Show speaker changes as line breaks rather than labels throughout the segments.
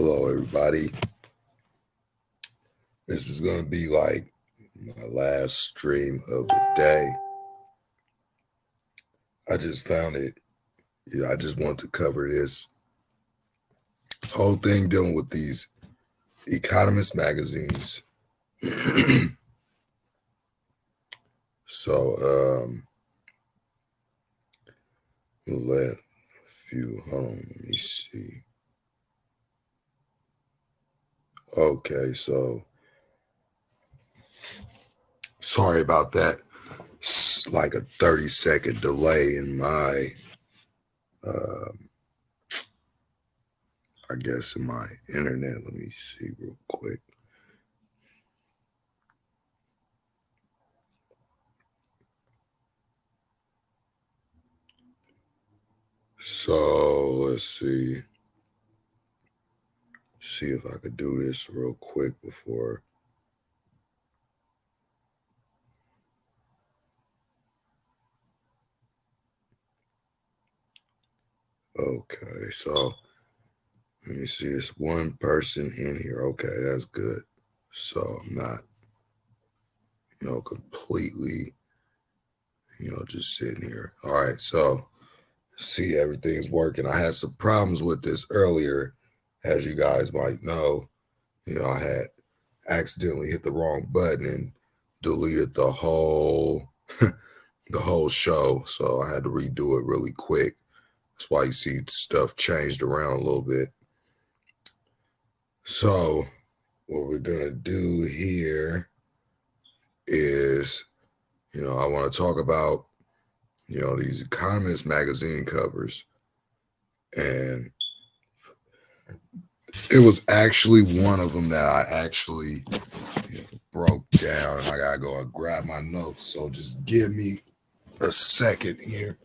Hello, everybody. This is going to be like my last stream of the day. I just found it. I just want to cover this whole thing dealing with these Economist magazines. so, let a few, hold on, let me see. Okay, so sorry about that. It's like a 30-second delay in my, I guess, in my internet. Let me see real quick. So let's see if I could do this real quick before. Okay, so let me see. It's one person in here. Okay, that's good. So I'm not, completely, just sitting here. All right, so see, everything's working. I had some problems with this earlier, as you guys might know. I had accidentally hit the wrong button and deleted the whole the whole show, so I had to redo it really quick. That's why you see stuff changed around a little bit. So what we're gonna do here is, I want to talk about, these Economist magazine covers, and it was actually one of them that I actually broke down, and I gotta go and grab my notes. So just give me a second here.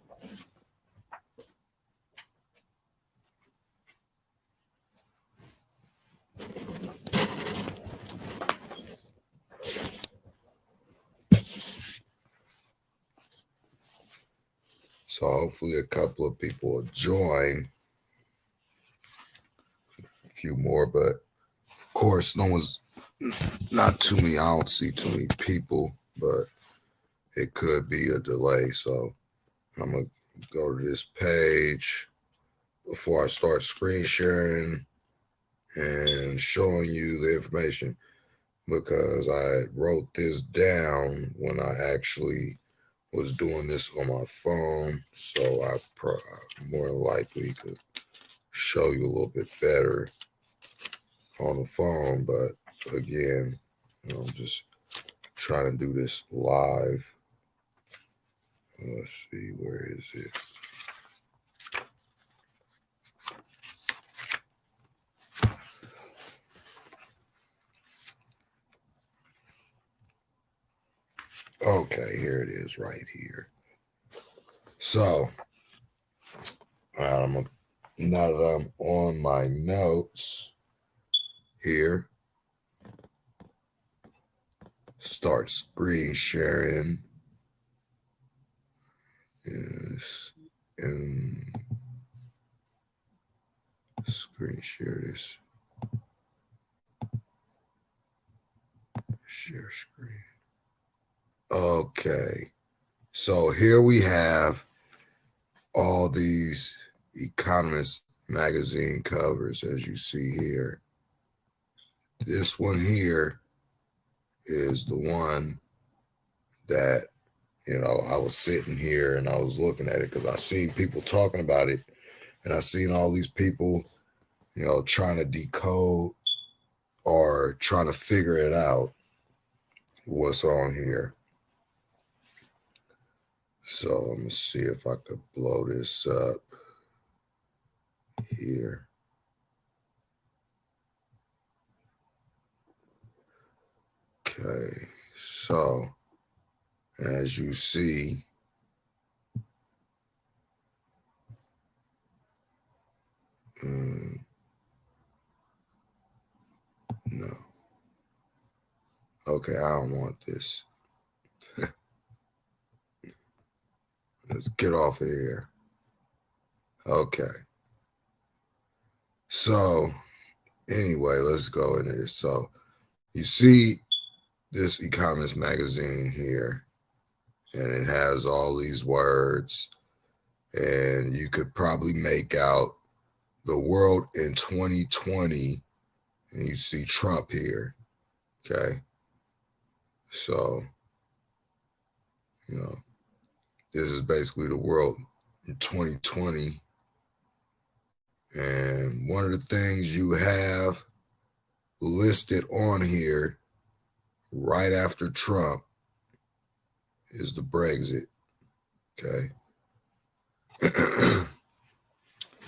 So hopefully a couple of people will join, a few more, but of course not too many. I don't see too many people, but it could be a delay. So I'm gonna go to this page before I start screen sharing and showing you the information, because I wrote this down when I actually was doing this on my phone, so I more likely could show you a little bit better on the phone. But again, I'm just trying to do this live. Let's see, where is it? Okay, here it is, right here. So, now that I'm on my notes here, start screen sharing. Yes, and screen share this. Share screen. Okay, so here we have all these Economist magazine covers, as you see here. This one here is the one that, I was sitting here and I was looking at it because I seen people talking about it, and I seen all these people, trying to decode or trying to figure it out what's on here. So let me see if I could blow this up here. Okay, so as you see, no. Okay, I don't want this. Let's get off of here. Okay. So anyway, let's go into this. So you see this Economist magazine here, and it has all these words, and you could probably make out the world in 2020, and you see Trump here. Okay. So, this is basically the world in 2020. And one of the things you have listed on here right after Trump is the Brexit. Okay.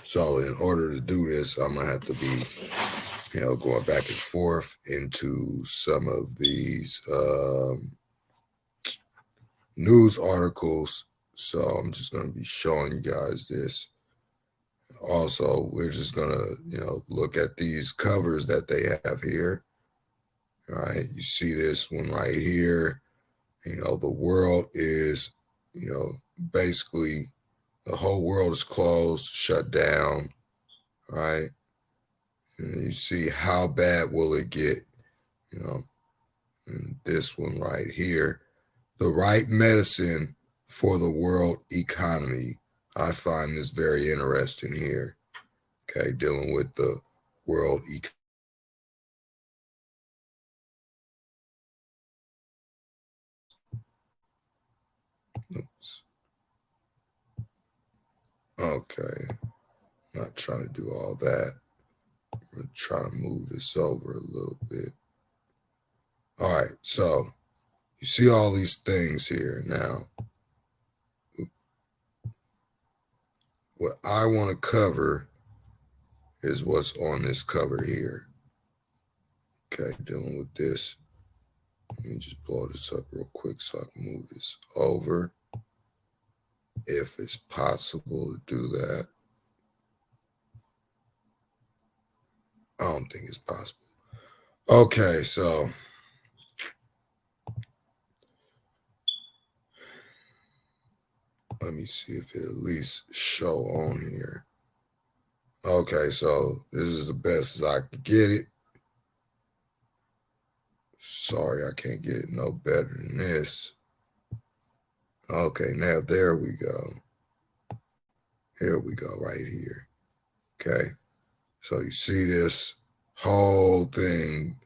So in order to do this, I'm gonna have to be, going back and forth into some of these news articles. So I'm just gonna be showing you guys this. Also, we're just gonna, look at these covers that they have here. All right, you see this one right here. The world is, basically the whole world is closed, shut down. All right. And you see how bad will it get, and this one right here, the right medicine for the world economy. I find this very interesting here. Okay, dealing with the world economy. Oops. Okay, not trying to do all that. We're trying to move this over a little bit. All right, so you see all these things here now. What I want to cover is what's on this cover here. Okay, dealing with this. Let me just blow this up real quick so I can move this over. If it's possible to do that. I don't think it's possible. Okay, so let me see if it at least show on here. Okay, so this is the best as I could get it. Sorry, I can't get it no better than this. Okay, now there we go. Here we go, right here. Okay, so you see this whole thing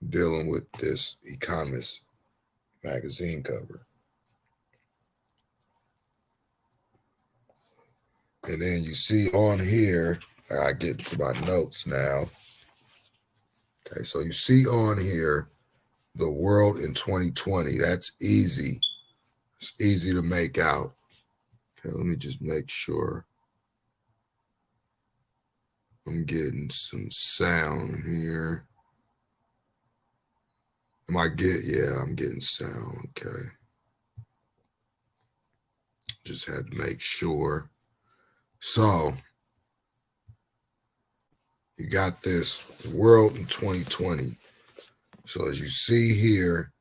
dealing with this Economist magazine cover. And then you see on here, I get to my notes now. Okay, so you see on here, the world in 2020. That's easy. It's easy to make out. Okay, let me just make sure I'm getting some sound here. Yeah, I'm getting sound. Okay. Just had to make sure. So you got this world in 2020. So as you see here,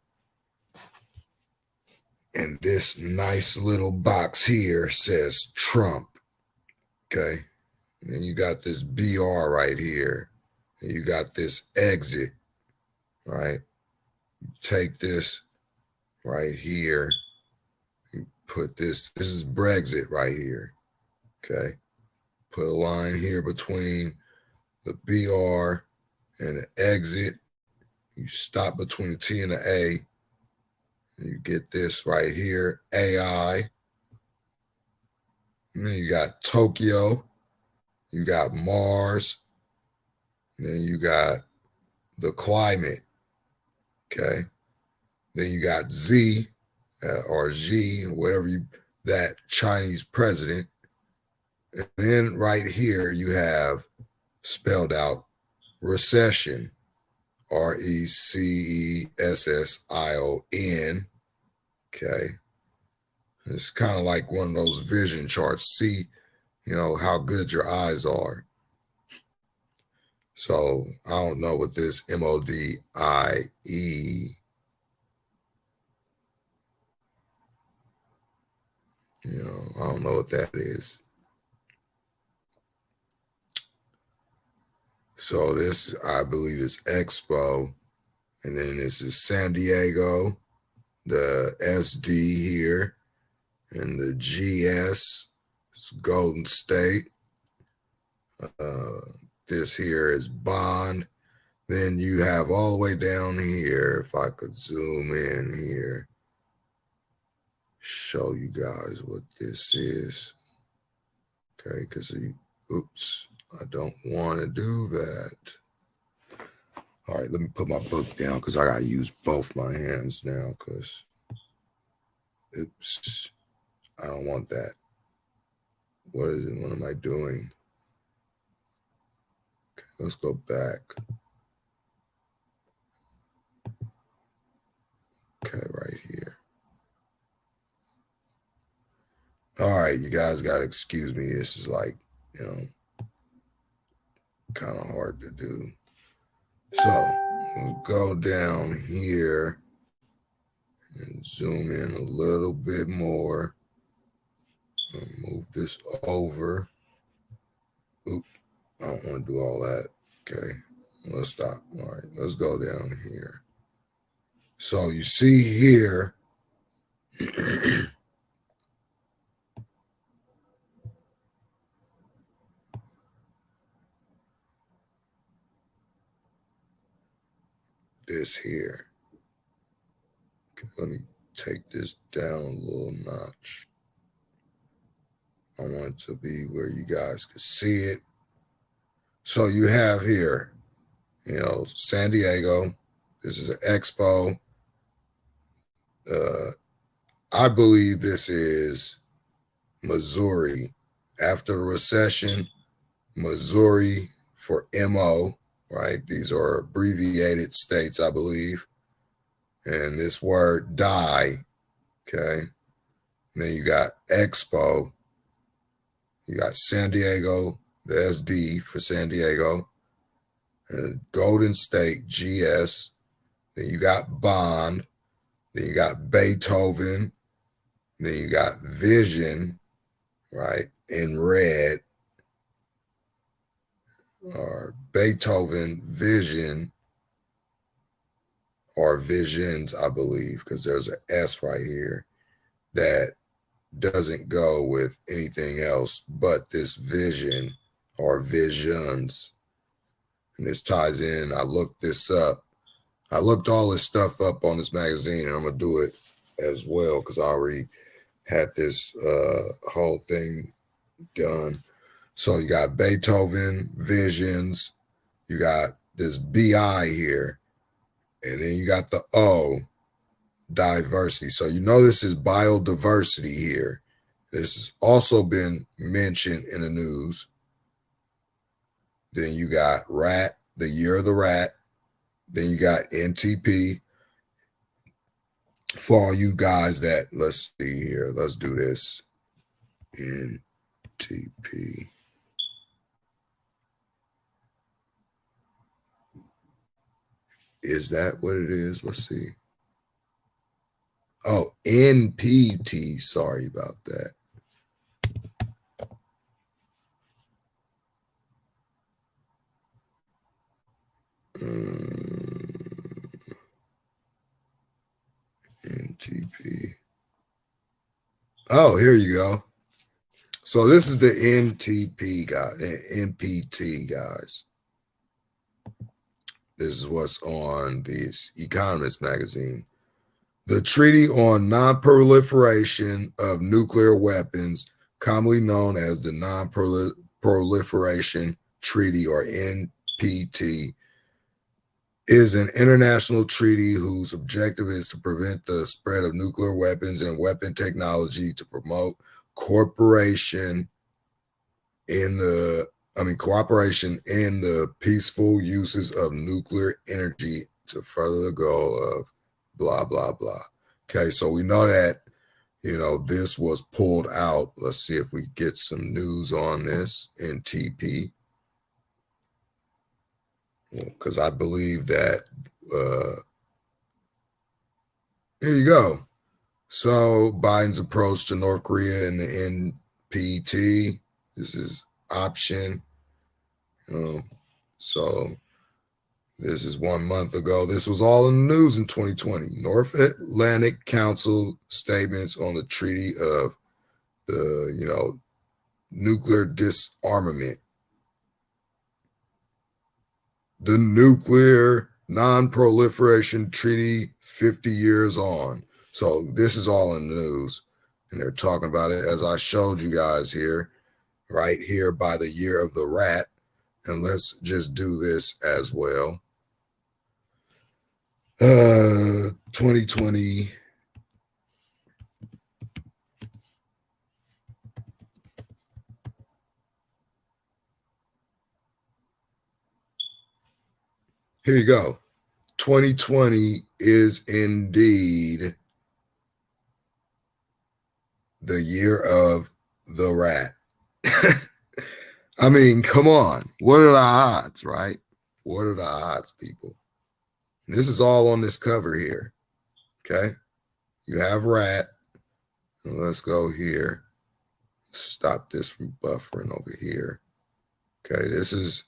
and this nice little box here says Trump. Okay. And then you got this BR right here. And you got this exit. Right. Take this right here. You put this is Brexit right here. Okay. Put a line here between the BR and the exit. You stop between the T and the A. And you get this right here, AI. And then you got Tokyo. You got Mars. And then you got the climate. Okay. Then you got Z or Xi, whatever that Chinese president. And then right here you have spelled out recession, RECESSION. Okay. It's kind of like one of those vision charts. See, how good your eyes are. So I don't know what this MODIE. I don't know what that is. So this, I believe, is Expo. And then this is San Diego, the SD here, and the GS is Golden State. This here is Bond. Then you have all the way down here, if I could zoom in here, show you guys what this is. Okay, because oops, I don't want to do that. All right, let me put my book down because I got to use both my hands now because, oops, I don't want that. What is it? What am I doing? Okay, let's go back. Okay, right here. All right, you guys got to excuse me. This is like, kind of hard to do. So we'll go down here and zoom in a little bit more. Move this over. Oop, I don't want to do all that. Okay, let's stop. All right, let's go down here. So you see here, this here. Okay, let me take this down a little notch. I want it to be where you guys can see it. So you have here, San Diego. This is an Expo. I believe this is Missouri. After the recession, Missouri for MO, right? These are abbreviated states, I believe. And this word die, okay? And then you got Expo. You got San Diego, the SD for San Diego. And Golden State, GS. Then you got Bond. Then you got Beethoven. Then you got Vision, right, in red. Or Beethoven, Vision, or Visions, I believe, because there's an S right here that doesn't go with anything else but this vision or visions. And this ties in. I looked this up. I looked all this stuff up on this magazine, and I'm going to do it as well because I already had this whole thing done. So you got Beethoven, Visions, you got this BI here, and then you got the O, diversity. So this is biodiversity here. This has also been mentioned in the news. Then you got rat, the year of the rat. Then you got NTP. For all you guys that, let's see here, let's do this. NTP. Is that what it is? Let's see. Oh, NPT. Sorry about that. NTP. Oh, here you go. So this is the NTP guy, NPT guys. This is what's on this Economist magazine. The Treaty on Non-Proliferation of Nuclear Weapons, commonly known as the Non-Proliferation Treaty, or NPT, is an international treaty whose objective is to prevent the spread of nuclear weapons and weapon technology, to promote cooperation in the peaceful uses of nuclear energy to further the goal of blah, blah, blah. Okay, so we know that, this was pulled out. Let's see if we get some news on this NTP. Because I believe that, here you go. So Biden's approach to North Korea and the NPT. This is option. So this is 1 month ago. This was all in the news in 2020. North Atlantic Council statements on the Treaty of the, nuclear disarmament. The Nuclear Non-Proliferation Treaty 50 years on. So this is all in the news. And they're talking about it as I showed you guys here, right here by the year of the rat. And let's just do this as well. 2020. Here you go. 2020 is indeed the year of the rat. I mean, come on. What are the odds, right? What are the odds, people? And this is all on this cover here. Okay. You have rat. And let's go here. Stop this from buffering over here. Okay. This is,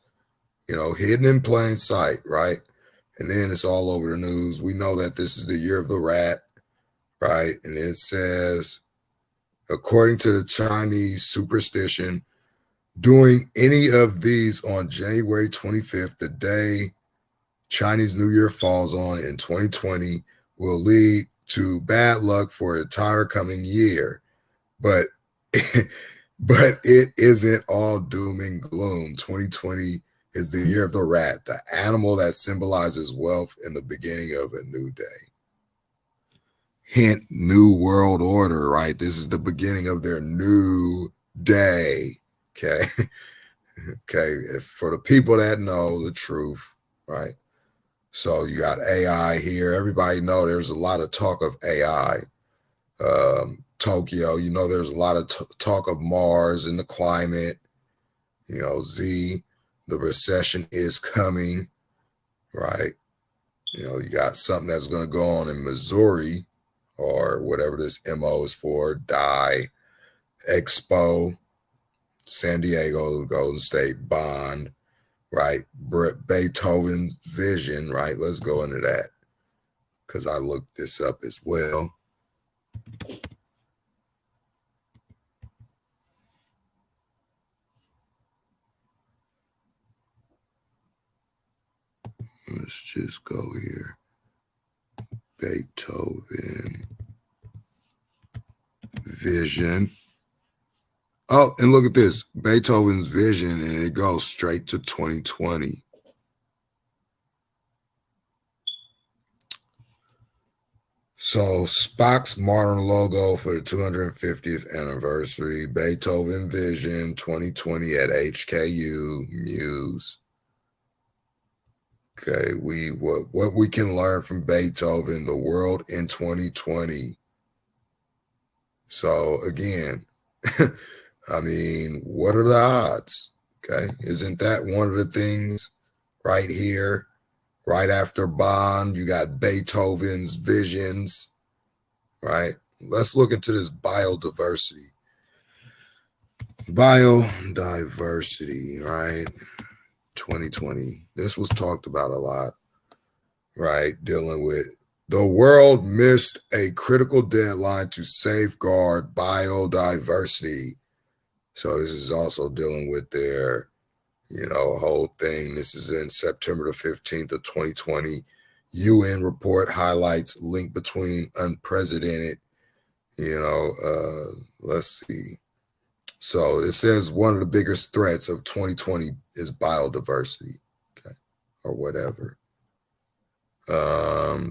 hidden in plain sight, right? And then it's all over the news. We know that this is the year of the rat, right? And it says, according to the Chinese superstition, doing any of these on January 25th, the day Chinese New Year falls on in 2020, will lead to bad luck for the entire coming year. But it isn't all doom and gloom. 2020 is the year of the rat, the animal that symbolizes wealth and the beginning of a new day. Hint, new world order, right? This is the beginning of their new day. Okay. Okay. For the people that know the truth, right? So you got AI here. Everybody know there's a lot of talk of AI. Tokyo, there's a lot of talk of Mars and the climate. Z, the recession is coming, right? You got something that's going to go on in Missouri or whatever this MO is for, Die, Expo, San Diego, Golden State, Bond, right? Beethoven's Vision, right? Let's go into that because I looked this up as well. Let's just go here. Beethoven Vision. Oh, and look at this. Beethoven's Vision, and it goes straight to 2020. So Spock's modern logo for the 250th anniversary, Beethoven Vision 2020 at HKU Muse. Okay, what we can learn from Beethoven, the world in 2020. So again, I mean, what are the odds? Okay, isn't that one of the things right here? Right after Bond, you got Beethoven's Visions, right? Let's look into this biodiversity. Biodiversity, right? 2020. This was talked about a lot, right? Dealing with the world missed a critical deadline to safeguard biodiversity. So this is also dealing with their, whole thing. This is in September the 15th of 2020. UN report highlights link between unprecedented, let's see. So it says one of the biggest threats of 2020 is biodiversity, okay, or whatever.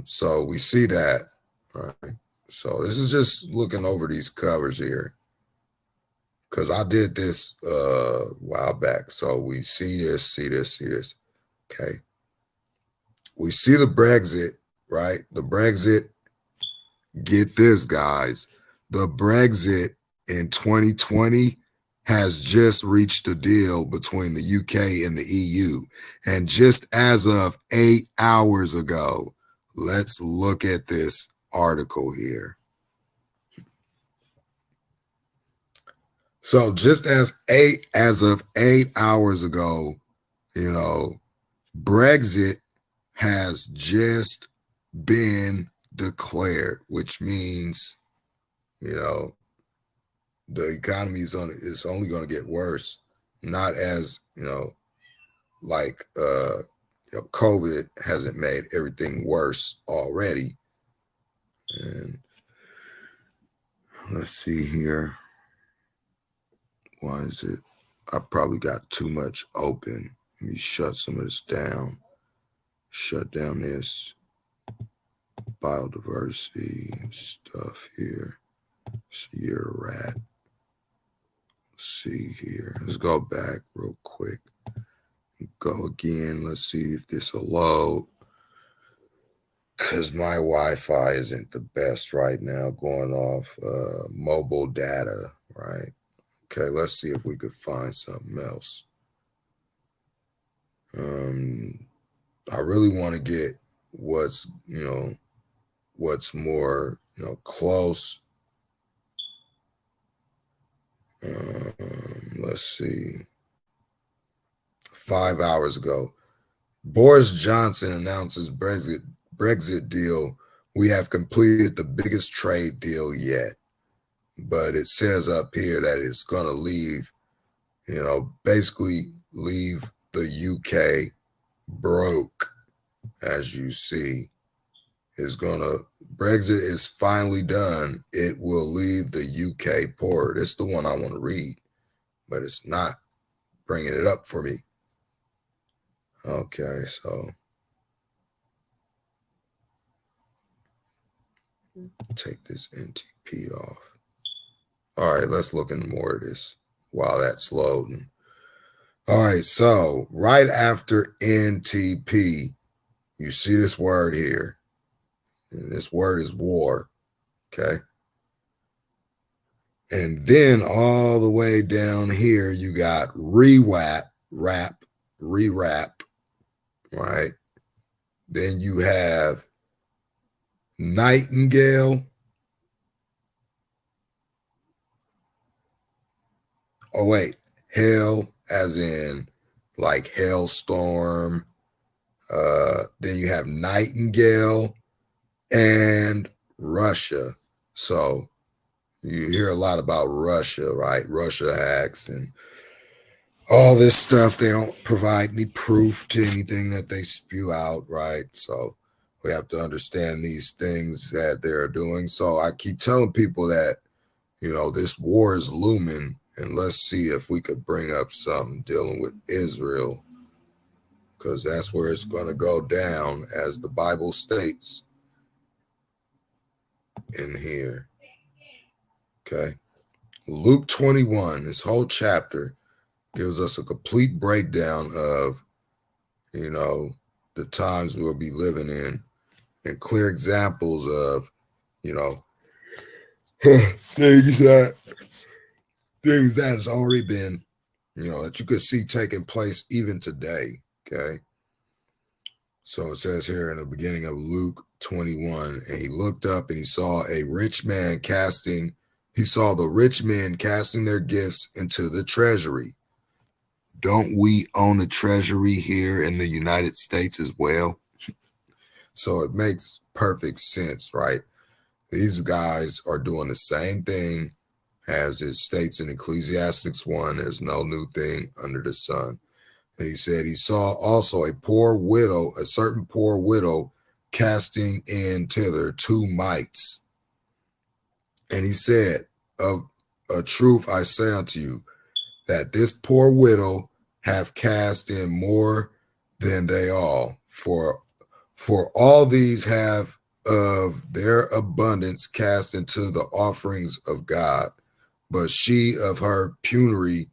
So we see that, right? So this is just looking over these covers here because I did this a while back. So we see this. Okay. We see the Brexit, right? The Brexit, get this, guys. The Brexit in 2020 has just reached a deal between the UK and the EU. And just as of 8 hours ago, let's look at this article here. So just as of 8 hours ago, Brexit has just been declared, which means, the economy is only going to get worse. Not as, like, COVID hasn't made everything worse already. And let's see here. Why is it? I probably got too much open. Let me shut some of this down. Shut down this biodiversity stuff here. So you're a rat. Let's see here. Let's go back real quick. Go again. Let's see if this will load. Because my Wi-Fi isn't the best right now, going off mobile data, right? Okay, let's see if we could find something else. I really want to get what's more, close. Let's see. 5 hours ago, Boris Johnson announces Brexit deal. We have completed the biggest trade deal yet. But it says up here that it's going to leave, basically leave the UK broke, as you see. Brexit is finally done. It will leave the UK poor. It's the one I want to read, but it's not bringing it up for me. Okay, so take this NTP off. All right, let's look into more of this while that's loading. All right, so right after NTP, you see this word here. And this word is war, okay? And then all the way down here, you got rewrap, right? Then you have nightingale. Oh, wait, hail as in like hailstorm. Then you have nightingale and Russia. So you hear a lot about Russia, right? Russia hacks and all this stuff. They don't provide any proof to anything that they spew out, right? So we have to understand these things that they're doing. So I keep telling people that, this war is looming, and let's see if we could bring up something dealing with Israel, because that's where it's going to go down, as the Bible states in here. Okay. Luke 21, this whole chapter gives us a complete breakdown of, the times we'll be living in, and clear examples of, things that has already been, that you could see taking place even today. Okay. So it says here in the beginning of Luke 21, and he looked up and he saw the rich men casting their gifts into the treasury. Don't we own a treasury here in the United States as well? So it makes perfect sense, right? These guys are doing the same thing as it states in Ecclesiastes 1. There's no new thing under the sun. And he said he saw also a certain poor widow casting in thither 2 mites. And he said, of a truth I say unto you, that this poor widow have cast in more than they all. For all these have of their abundance cast into the offerings of God, but she of her penury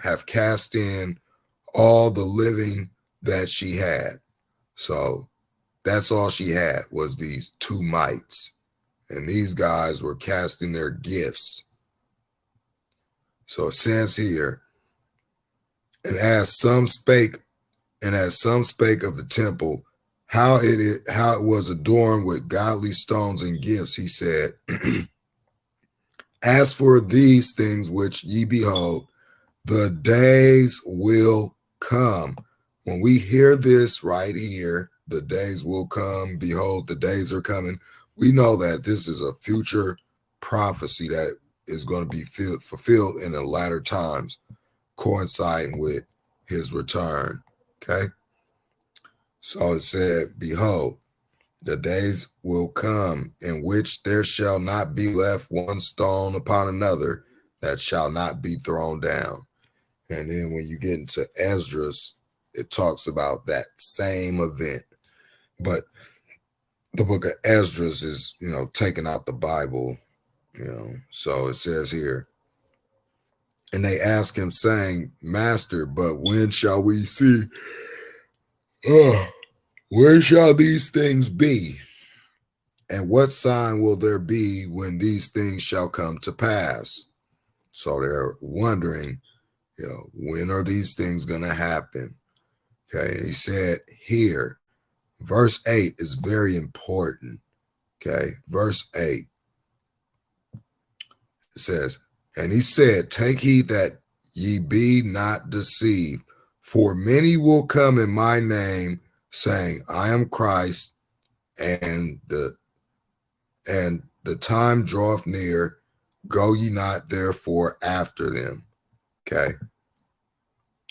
have cast in all the living that she had. So that's all she had, was these 2 mites. And these guys were casting their gifts. So it says here, and as some spake of the temple, how it was adorned with godly stones and gifts, he said, as for these things which ye behold, the days will come when we hear this right here, the days will come, behold, the days are coming. We know that this is a future prophecy that is going to be fulfilled in the latter times, coinciding with his return. Okay. So it said, behold, the days will come in which there shall not be left one stone upon another that shall not be thrown down. And then when you get into Esdras, it talks about that same event. But the book of Esdras is, taking out the Bible, So it says here, and they ask him, saying, Master, but when shall we see? When shall these things be? And what sign will there be when these things shall come to pass? So they're wondering, when are these things going to happen? Okay. He said here, verse 8 is very important. Okay. Verse 8. It says, and he said, take heed that ye be not deceived, for many will come in my name, saying, I am Christ, and the time draweth near, go ye not therefore after them. Okay.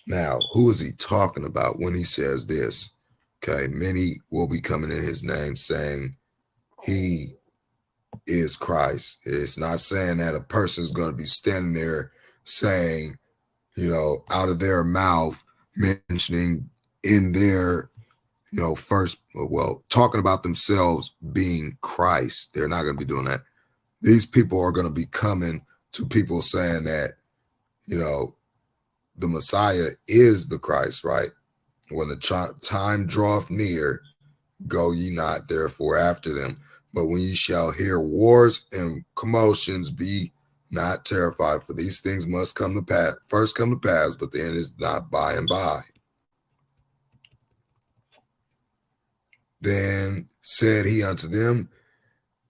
Now, who is he talking about when he says this? Okay. Many will be coming in his name saying he is Christ. It's not saying that a person is going to be standing there saying, out of their mouth, mentioning in their, talking about themselves being Christ. They're not going to be doing that. These people are going to be coming to people saying that, the Messiah is the Christ, right? When the time draweth near, go ye not therefore after them. But when ye shall hear wars and commotions, be not terrified, for these things must come to pass. First come to pass, but the end is not by and by. Then said he unto them,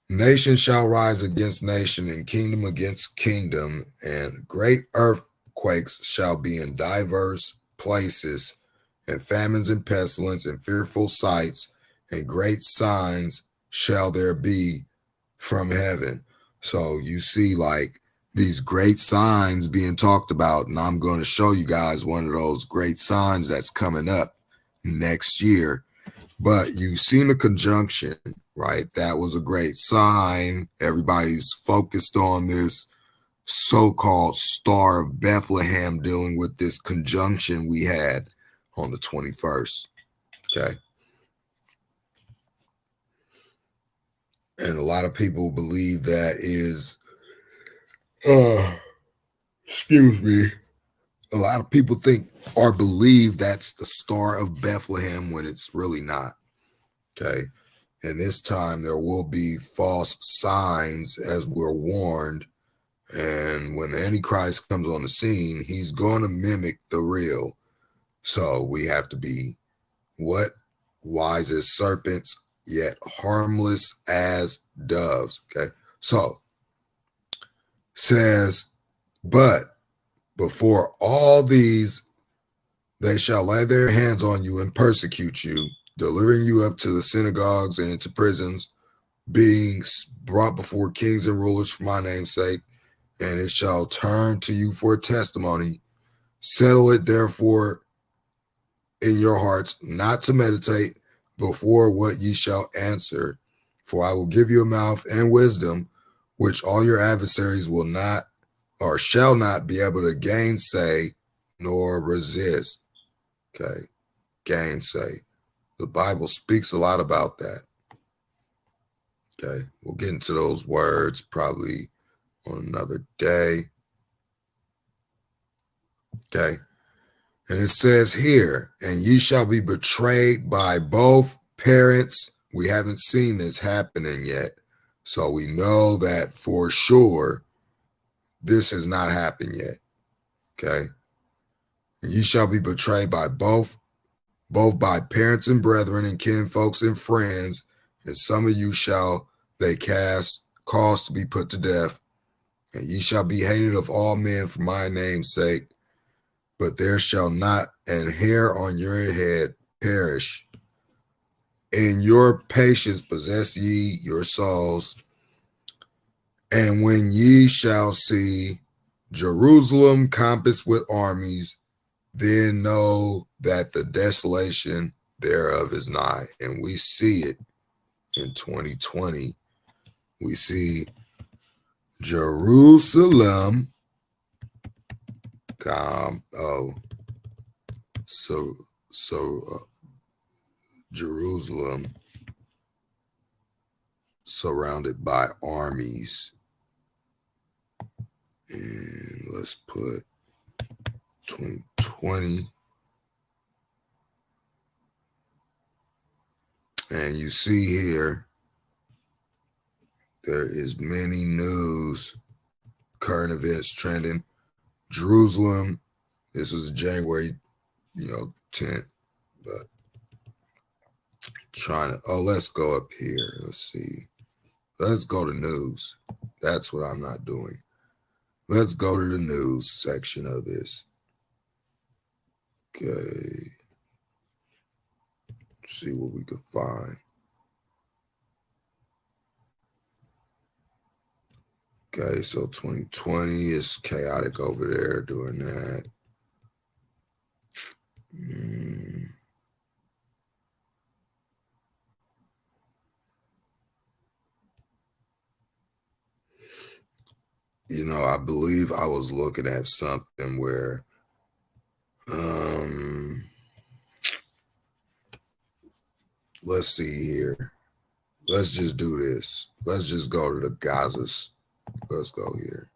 nation shall rise against nation, and kingdom against kingdom, and great earthquakes shall be in diverse places, and famines and pestilence and fearful sights, and great signs shall there be from heaven. So you see like these great signs being talked about, and I'm going to show you guys one of those great signs that's coming up next year. But you've seen the conjunction, right? That was a great sign. Everybody's focused on this so-called Star of Bethlehem, dealing with this conjunction we had on the 21st. Okay. And a lot of people believe that is, excuse me, a lot of people think or believe that's the Star of Bethlehem when it's really not. Okay. And this time there will be false signs, as we're warned. And when the Antichrist comes on the scene, he's going to mimic the real. So we have to be what? Wise as serpents, yet harmless as doves. Okay. So says, but before all these, they shall lay their hands on you and persecute you, delivering you up to the synagogues and into prisons, being brought before kings and rulers for my name's sake, and it shall turn to you for a testimony. Settle it therefore in your hearts not to meditate before what ye shall answer, for I will give you a mouth and wisdom, which all your adversaries will not or shall not be able to gainsay nor resist. Okay, gainsay. The Bible speaks a lot about that. Okay, we'll get into those words probably on another day. Okay, and it says here, and ye shall be betrayed by both parents. We haven't seen this happening yet, so we know that for sure this has not happened yet. Okay, and ye shall be betrayed by both by parents and brethren and kinfolks and friends, and some of you shall they cause to be put to death, and ye shall be hated of all men for my name's sake. but there shall not an hair on your head perish. In your patience possess ye your souls. And when ye shall see Jerusalem compassed with armies, then know that the desolation thereof is nigh. And we see it in 2020. We see Jerusalem, Jerusalem surrounded by armies. And let's put 2020. And you see here, there is many news, current events trending. Jerusalem, this was January, 10th, but let's go up here. Let's see. Let's go to news. That's what I'm not doing. Let's go to the news section of this. Okay. See what we could find. Okay, so 2020 is chaotic over there doing that. I believe I was looking at something where let's see here. Let's just do this. Let's just go to the Gazas. Let's go here.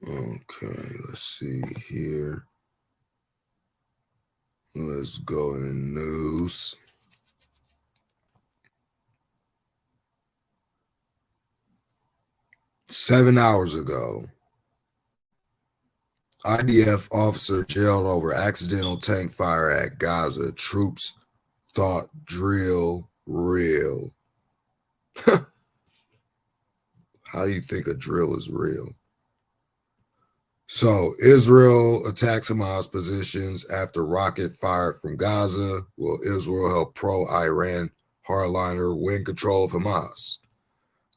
Okay, let's see here. Let's go in the news. Seven hours ago, IDF officer jailed over accidental tank fire at Gaza. Troops thought drill real. How do you think a drill is real? So Israel attacks Hamas positions after rocket fired from Gaza. Will Israel help pro-Iran hardliner win control of Hamas?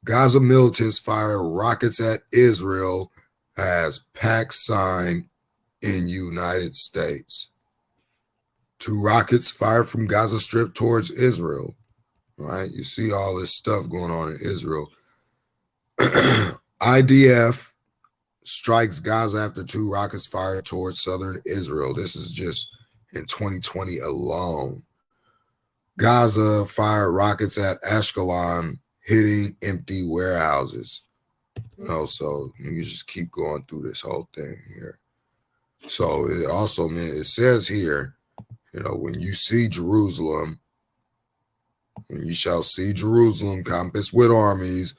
Gaza militants fire rockets at Israel as pact signed in United States. 2 rockets fired from Gaza Strip towards Israel. Right? You see all this stuff going on in Israel. IDF strikes Gaza after 2 rockets fired towards southern Israel. This is just in 2020 alone. Gaza fired rockets at Ashkelon, hitting empty warehouses. So you just keep going through this whole thing here. So it also means, it says here, when you see Jerusalem, when you shall see Jerusalem compassed with armies,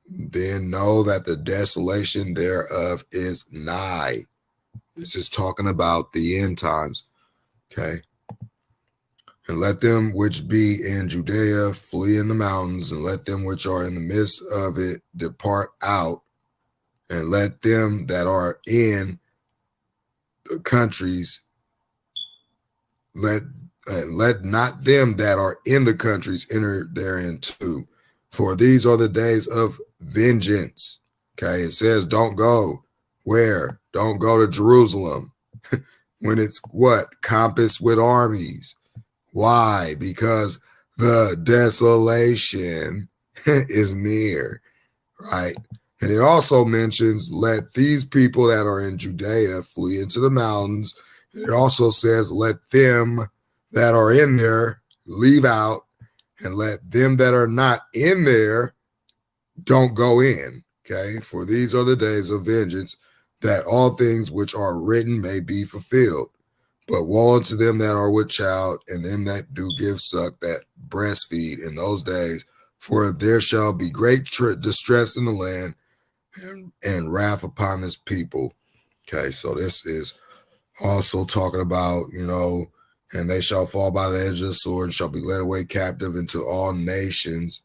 then know that the desolation thereof is nigh. This is talking about the end times. Okay. And let them which be in Judea flee in the mountains, and let them which are in the midst of it depart out, and let them that are in the countries, let not them that are in the countries enter therein too. For these are the days of vengeance. Okay, it says don't go. Where? Don't go to Jerusalem when it's what? Compassed with armies. Why? Because the desolation is near, right? And it also mentions, let these people that are in Judea flee into the mountains. It also says, let them that are in there leave out, and let them that are not in there don't go in. Okay, for these are the days of vengeance, that all things which are written may be fulfilled. But woe unto them that are with child, and them that do give suck, that breastfeed in those days. For there shall be great distress in the land and wrath upon this people. Okay, so this is also talking about, and they shall fall by the edge of the sword and shall be led away captive into all nations,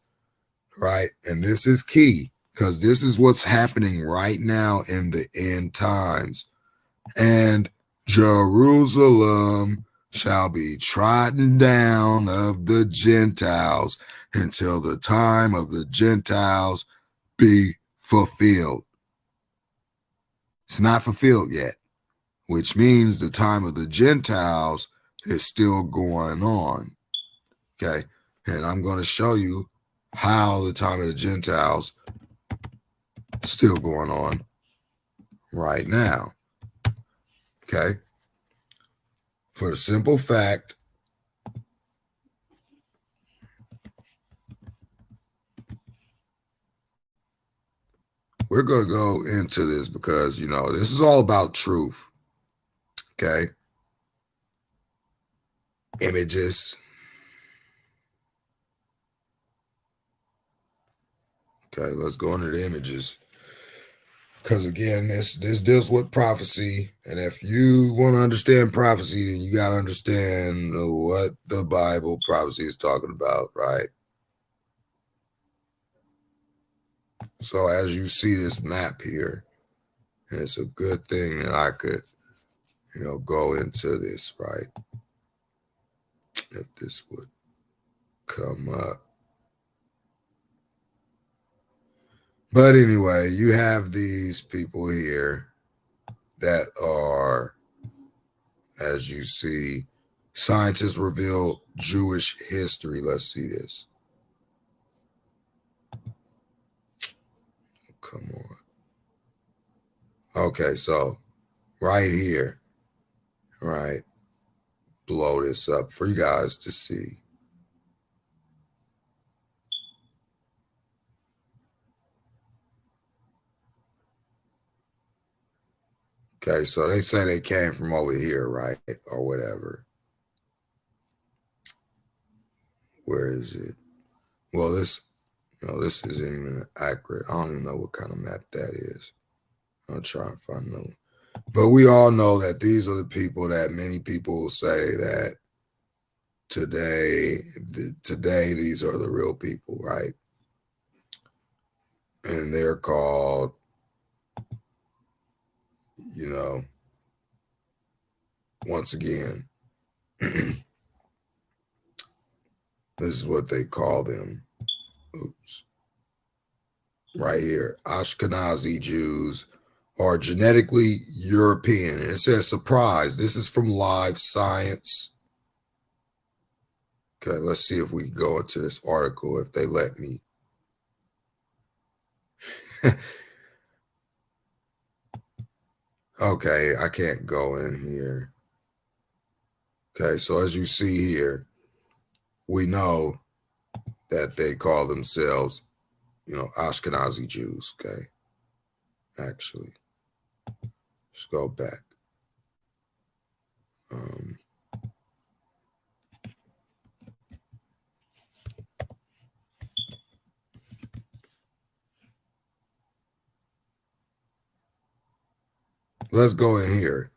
right? And this is key because this is what's happening right now in the end times. And Jerusalem shall be trodden down of the Gentiles until the time of the Gentiles be fulfilled. It's not fulfilled yet, which means the time of the Gentiles is still going on. Okay. And I'm going to show you how the time of the Gentiles is still going on right now. Okay. For the simple fact, we're going to go into this because, this is all about truth. Okay. Images. Okay, let's go into the images. Because again, this deals with prophecy. And if you want to understand prophecy, then you got to understand what the Bible prophecy is talking about, right? So as you see this map here, and it's a good thing that I could, go into this, right? If this would come up. But anyway, you have these people here that are, as you see, scientists reveal Jewish history. Let's see this. Come on. Okay, so right here, right, blow this up for you guys to see. Okay, so they say they came from over here, right, or whatever. Where is it? Well, this isn't even accurate. I don't even know what kind of map that is. I'll try and find another one. But we all know that these are the people that many people will say that today these are the real people, right? And they're called, once again, this is what they call them. Oops. Right here, Ashkenazi Jews are genetically European. And it says, surprise, this is from Live Science. Okay, let's see if we can go into this article if they let me. Okay, I can't go in here. Okay, so as you see here, we know that they call themselves, Ashkenazi Jews, okay? Actually, let's go back. Let's go in here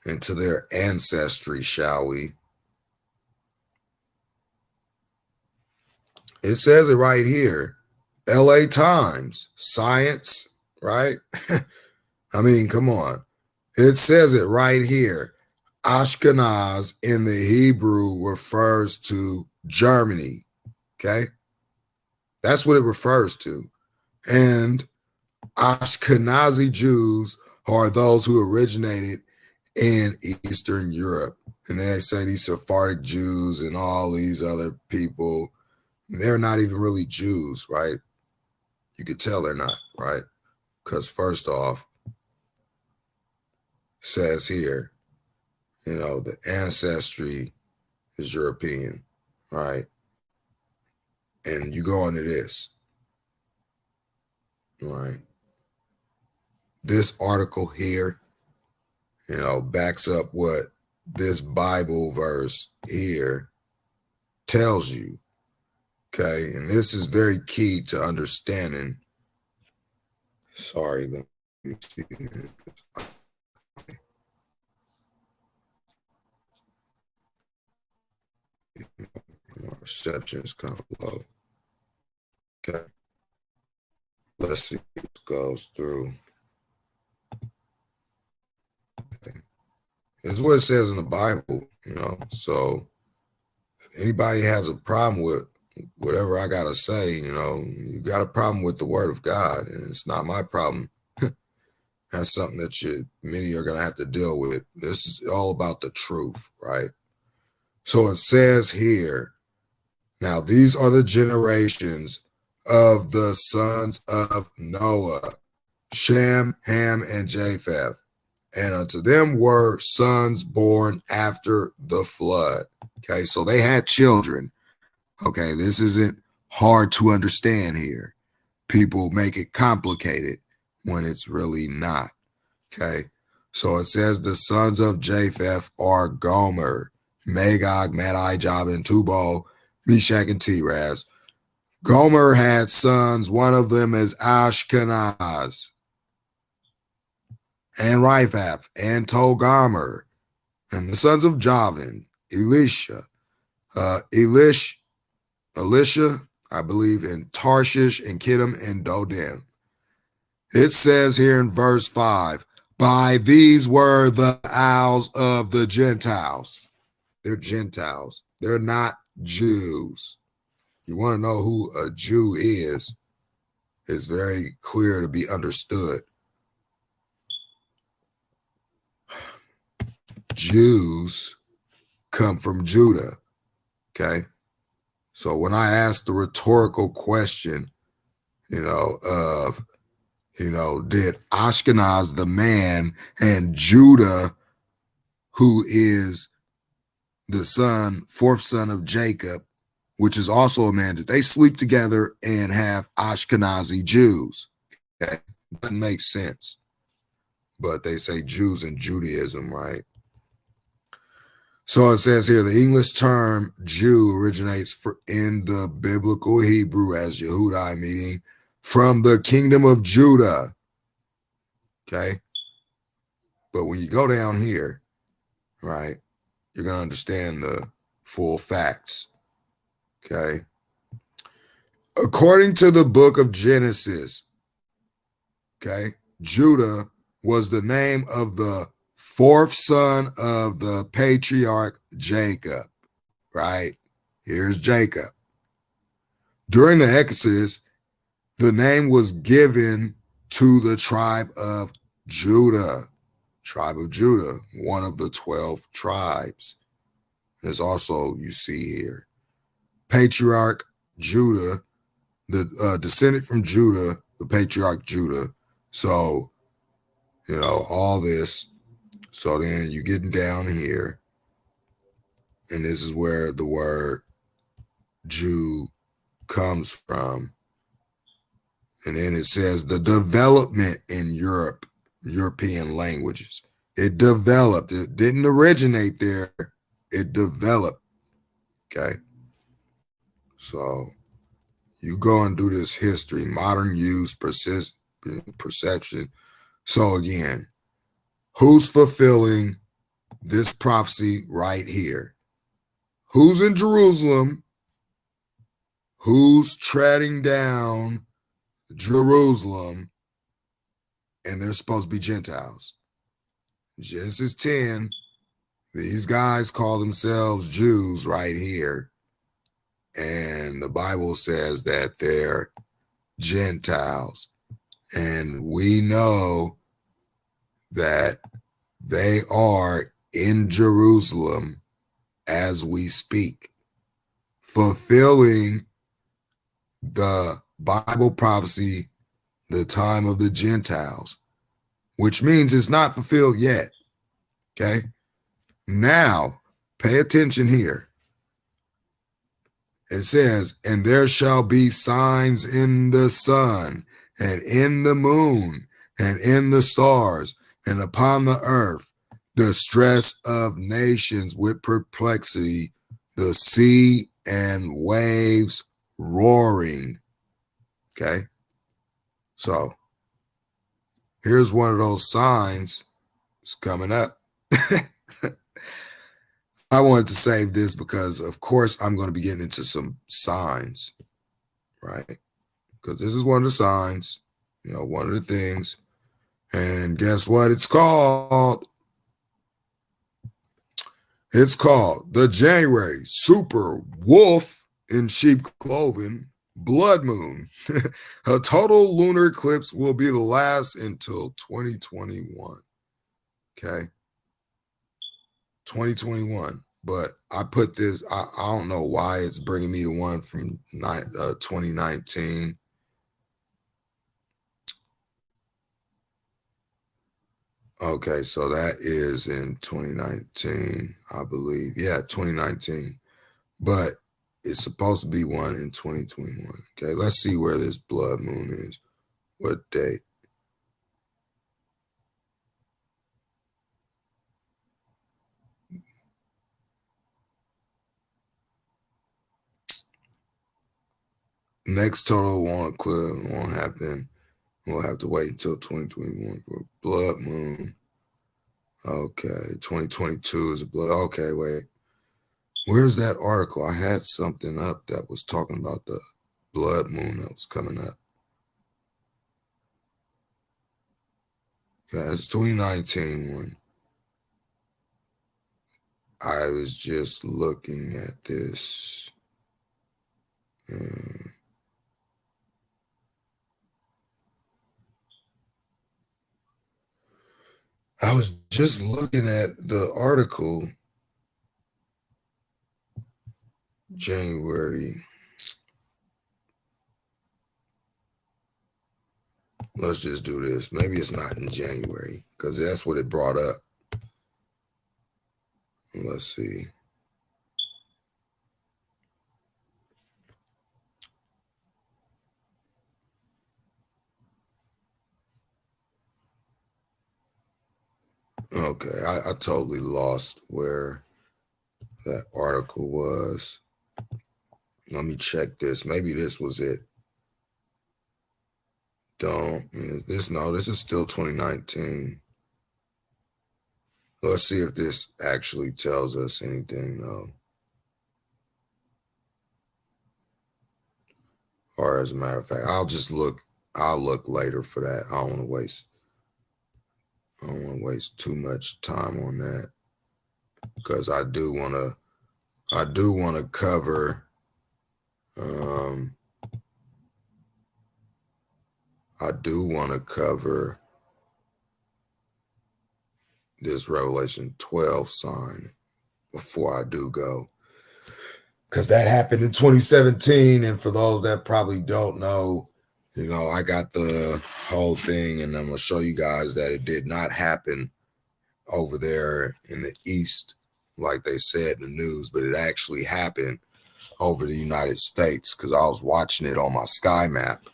into their ancestry, shall we? It says it right here. LA Times, science, right? I mean, come on. It says it right here. Ashkenaz in the Hebrew refers to Germany. Okay. That's what it refers to. And Ashkenazi Jews are those who originated in Eastern Europe. And they say these Sephardic Jews and all these other people, they're not even really Jews, right? You could tell they're not, right? Because first off, says here, the ancestry is European, right? And you go into this, right? This article here, backs up what this Bible verse here tells you. Okay, and this is very key to understanding. Sorry, let me see. My reception is kind of low. Okay, let's see if it goes through. Okay. This is what it says in the Bible, So if anybody has a problem with whatever I gotta say, you got a problem with the word of God, and it's not my problem. That's something that many are gonna have to deal with. This is all about the truth, right? So it says here, now these are the generations of the sons of Noah, Shem, Ham, and Japheth. And unto them were sons born after the flood. Okay, so they had children. Okay, this isn't hard to understand here. People make it complicated when it's really not. Okay, so it says the sons of Japheth are Gomer, Magog, Madai, Jabin, Tubal, Meshach, and Tiras. Gomer had sons. One of them is Ashkenaz, and Riphath, and Togarmer. And the sons of Javan, Elisha, Elisha, I believe, in Tarshish, and Kittim, and Dodan. It says here in verse 5, by these were the isles of the Gentiles. They're Gentiles. They're not Jews. You want to know who a Jew is, it's very clear to be understood. Jews come from Judah, okay? So when I ask the rhetorical question, did Ashkenaz, the man, and Judah, who is the fourth son of Jacob, which is also a man, did they sleep together and have Ashkenazi Jews? Okay? Doesn't make sense. But they say Jews in Judaism, right? So it says here, the English term Jew originates in the biblical Hebrew as Yehudai, meaning from the kingdom of Judah. Okay. But when you go down here, right, you're going to understand the full facts. Okay. According to the book of Genesis, okay, Judah was the name of the fourth son of the patriarch Jacob, right? Here's Jacob. During the Exodus, the name was given to the tribe of Judah, one of the 12 tribes. There's also, you see here, patriarch Judah, the descendant from Judah, the patriarch Judah. So, all this. So then you're getting down here, and this is where the word Jew comes from. And then it says the development in European languages. It developed. It didn't originate there. It developed. Okay. So you go and do this history, modern use, perception. So again, who's fulfilling this prophecy right here? Who's in Jerusalem? Who's treading down Jerusalem? And they're supposed to be Gentiles. Genesis 10, these guys call themselves Jews right here. And the Bible says that they're Gentiles. And we know that they are in Jerusalem as we speak, fulfilling the Bible prophecy, the time of the Gentiles, which means it's not fulfilled yet. Okay. Now, pay attention here. It says, and there shall be signs in the sun and in the moon and in the stars and upon the earth, distress of nations with perplexity, the sea and waves roaring. Okay. So here's one of those signs. It's coming up. I wanted to save this because, of course, I'm going to be getting into some signs, right? Because this is one of the signs, one of the things. And guess what it's called? It's called the January Super Wolf in Sheep Clothing Blood Moon. A total lunar eclipse will be the last until 2021. Okay. 2021. But I put this, I don't know why it's bringing me to one from 2019. Okay, so that is in 2019, I believe. Yeah, 2019. But it's supposed to be one in 2021. Okay, let's see where this blood moon is. What date? Next total won't happen. We'll have to wait until 2021 for blood moon. Okay, 2022 is a blood. Okay, wait. Where's that article? I had something up that was talking about the blood moon that was coming up. Okay, it's 2019 one. I was just looking at this. I was just looking at the article, January. Let's just do this. Maybe it's not in January because that's what it brought up. Let's see. Okay, I totally lost where that article was. Let me check this. Maybe this was it. This is still 2019. Let's see if this actually tells us anything though. Or as a matter of fact, I'll look later for that. I don't want to waste too much time on that because I do want to cover I do want to cover this Revelation 12 sign before I do go. Because that happened in 2017. And for those that probably don't know, I got the whole thing and I'm going to show you guys that it did not happen over there in the East, like they said in the news, but it actually happened over the United States because I was watching it on my sky map.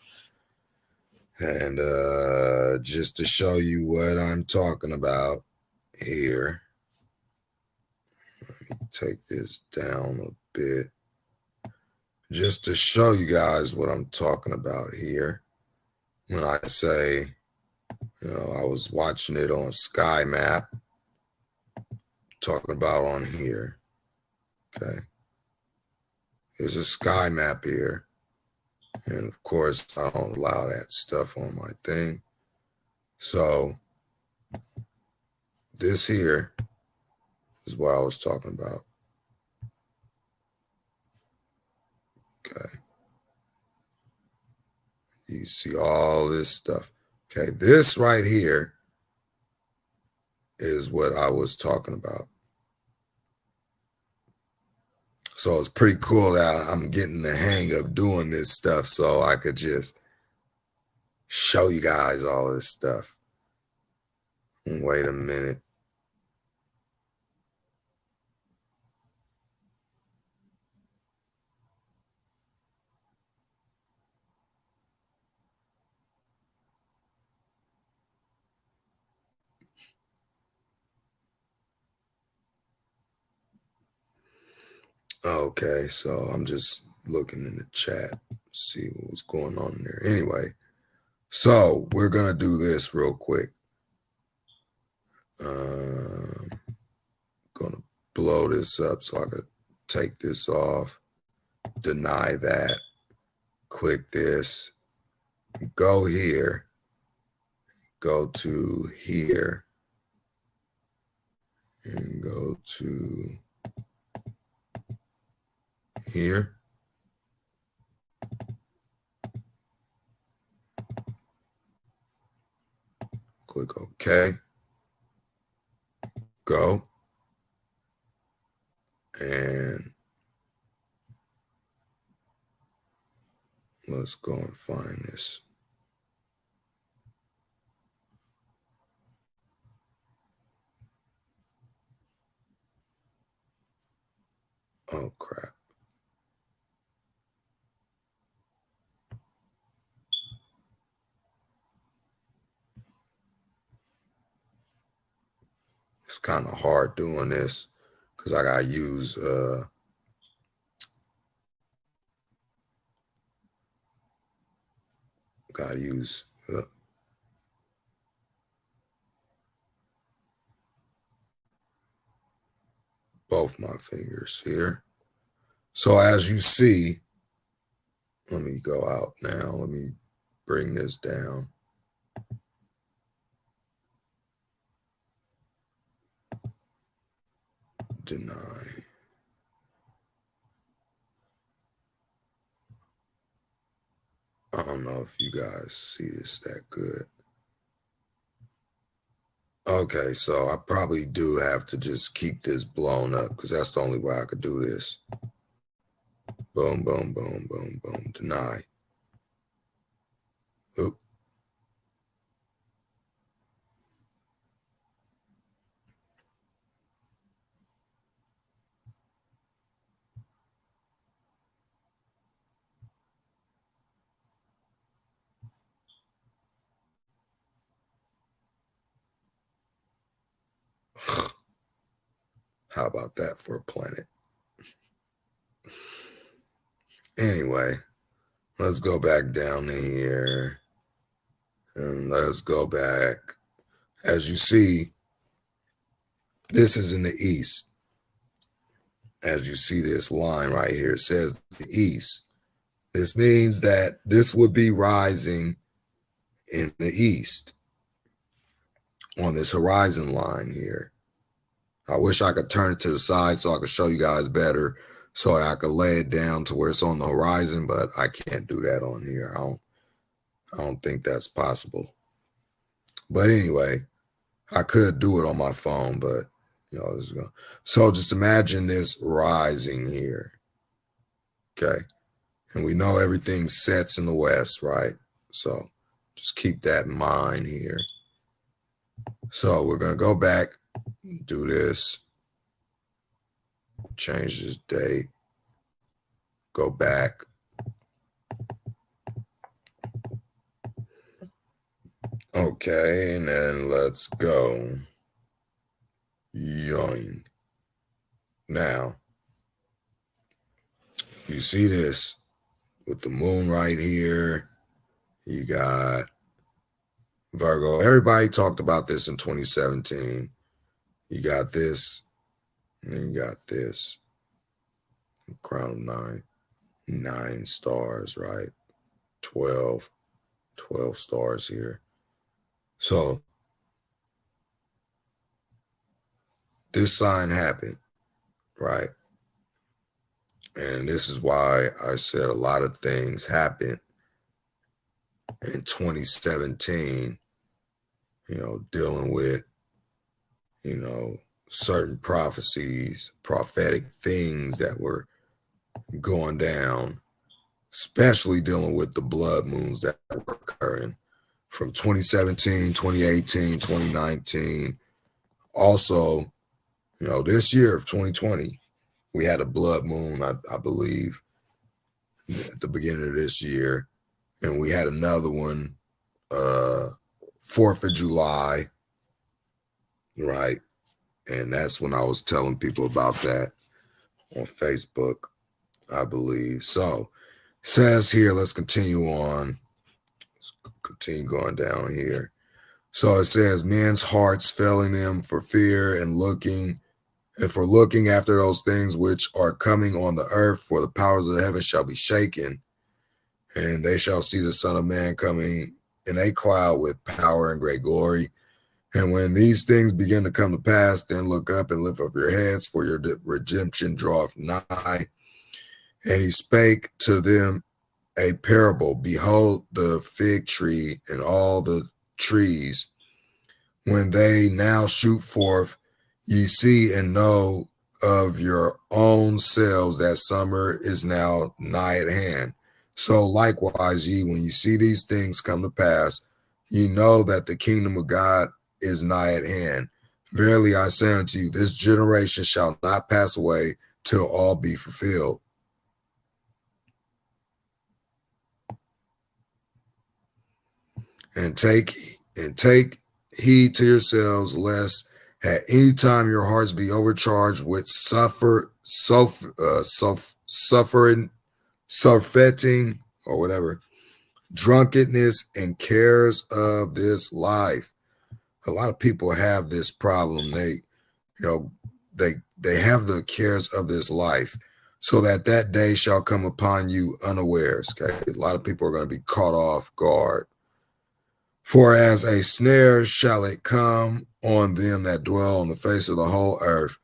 And just to show you what I'm talking about here, let me take this down a bit. Just to show you guys what I'm talking about here. When I say, I was watching it on Sky Map, talking about on here. Okay. There's a Sky Map here. And of course, I don't allow that stuff on my thing. So this here is what I was talking about. Okay. You see all this stuff. Okay. This right here is what I was talking about. So it's pretty cool that I'm getting the hang of doing this stuff so I could just show you guys all this stuff. Wait a minute. Okay, so I'm just looking in the chat, see what was going on there. Anyway, so we're gonna do this real quick. Gonna blow this up so I could take this off, deny that, click this, go here, go to here, and go to here. Click OK. Go. And let's go and find this. Oh, crap. It's kind of hard doing this because I got to use both my fingers here. So as you see, let me go out now. Let me bring this down. Deny. I don't know if you guys see this that good. Okay, so I probably do have to just keep this blown up because that's the only way I could do this. Boom, boom, boom, boom, boom. Deny. Oop. How about that for a planet? Anyway, let's go back down here and let's go back. As you see, this is in the east. As you see this line right here, it says the east. This means that this would be rising in the east on this horizon line here. I wish I could turn it to the side so I could show you guys better, so I could lay it down to where it's on the horizon, but I can't do that on here. I don't think that's possible. But anyway, I could do it on my phone, but you know, this is going. So just imagine this rising here. Okay. And we know everything sets in the west, right? So just keep that in mind here. So we're going to go back, do this, change this date, go back. Okay, and then let's go. Yoing. Now, you see this with the moon right here. You got Virgo. Everybody talked about this in 2017. You got this, and then you got this. Crown of 9. 9 stars, right? 12 stars here. So this sign happened, right? And this is why I said a lot of things happened in 2017, you know, dealing with, you know, certain prophecies, prophetic things that were going down, especially dealing with the blood moons that were occurring from 2017, 2018, 2019. Also, you know, this year of 2020, we had a blood moon, I believe, at the beginning of this year. And we had another one, 4th of July, right? And that's when I was telling people about that on Facebook. I believe. So it says here, let's continue on. Let's continue going down here. So it says, men's hearts failing them for fear and for looking after those things which are coming on the earth, for the powers of the heavens shall be shaken, and they shall see the Son of Man coming in a cloud with power and great glory. And when these things begin to come to pass, then look up and lift up your heads, for your redemption draweth nigh. And he spake to them a parable. Behold, the fig tree and all the trees, when they now shoot forth, ye see and know of your own selves that summer is now nigh at hand. So likewise, ye, when you see these things come to pass, ye know that the kingdom of God is nigh at hand. Verily I say unto you, this generation shall not pass away till all be fulfilled. And take heed to yourselves, lest at any time your hearts be overcharged with suffering, surfeiting, or whatever, drunkenness, and cares of this life. A lot of people have this problem. They have the cares of this life, so that day shall come upon you unawares. Okay, a lot of people are going to be caught off guard. For as a snare shall it come on them that dwell on the face of the whole earth.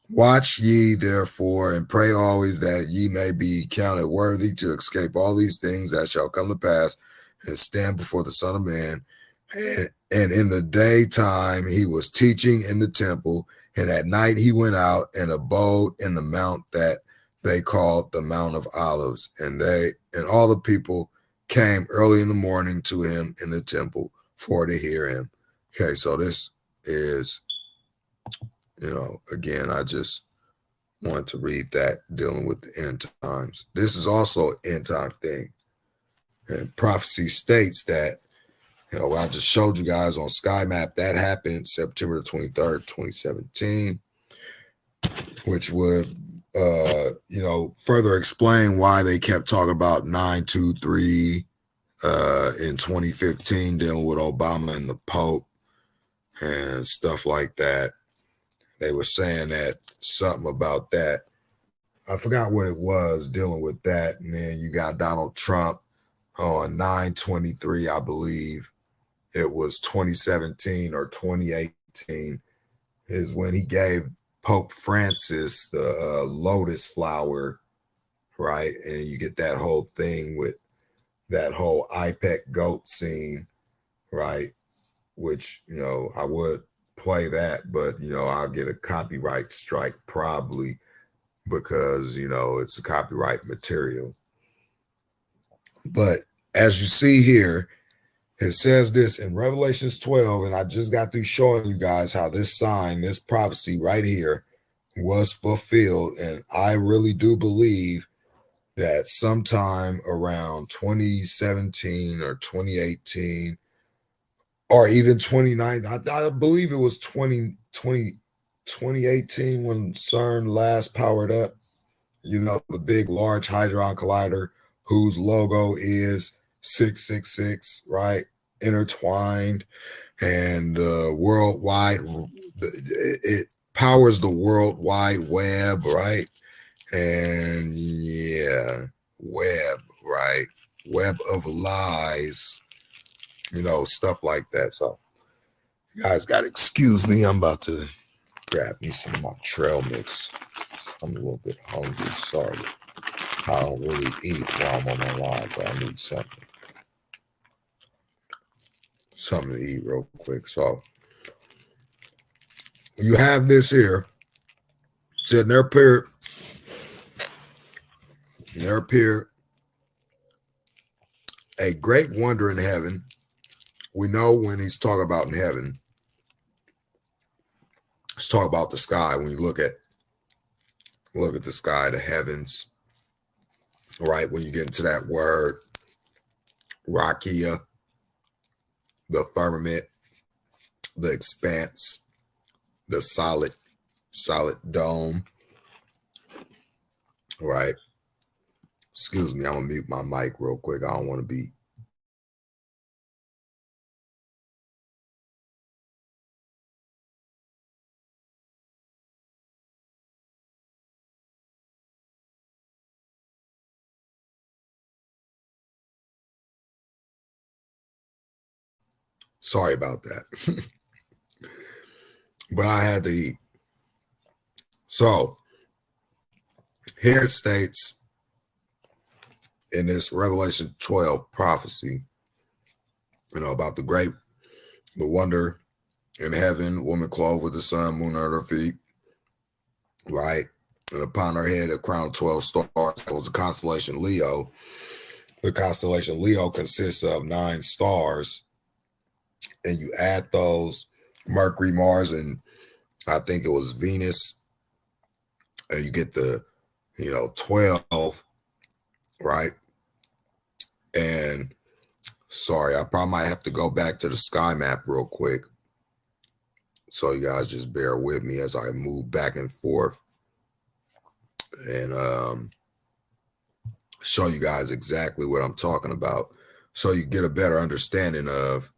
Watch ye therefore, and pray always that ye may be counted worthy to escape all these things that shall come to pass, and stand before the Son of Man. And in the daytime he was teaching in the temple, and at night he went out and abode in the mount that they called the Mount of Olives. And all the people came early in the morning to him in the temple for to hear him. Okay, so this is, again, I just wanted to read that, dealing with the end times. This is also an end time thing. And prophecy states that, what I just showed you guys on Sky Map, that happened September the 23rd, 2017, which would, further explain why they kept talking about 923 in 2015, dealing with Obama and the Pope and stuff like that. They were saying that something about that. I forgot what it was, dealing with that. And then you got Donald Trump on 9/23, I believe it was 2017 or 2018, is when he gave Pope Francis the lotus flower, right? And you get that whole thing with that whole IPEC goat scene, right? Which, I would play that, but, I'll get a copyright strike probably, because, it's a copyright material. But as you see here, it says this in Revelations 12, and I just got through showing you guys how this sign, this prophecy right here was fulfilled. And I really do believe that sometime around 2017 or 2018 or even 2019, I believe it was 2018 when CERN last powered up, the big large hadron collider whose logo is 666, right? Intertwined, and it powers the World Wide Web, right? And yeah, web, right? Web of lies, stuff like that. So you guys got to excuse me. I'm about to grab me some of my trail mix. I'm a little bit hungry. Sorry. I don't really eat while I'm on my live, but I need something to eat real quick. So you have this here. Said there appeared a great wonder in heaven. We know when he's talking about in heaven, let's talk about the sky. When you look at the sky, the heavens, right? When you get into that word, rakia, the firmament, the expanse, the solid dome, right? Excuse me, I'm gonna mute my mic real quick. I don't want to be. Sorry about that. But I had to eat. So here it states in this Revelation 12 prophecy, about the wonder in heaven, woman clothed with the sun, moon under her feet, right? And upon her head a crown of 12 stars. That was the constellation Leo. The constellation Leo consists of 9 stars, and you add those Mercury, Mars, and I think it was Venus, and you get the 12, right? And sorry, I probably might have to go back to the sky map real quick, so you guys just bear with me as I move back and forth and show you guys exactly what I'm talking about, so you get a better understanding of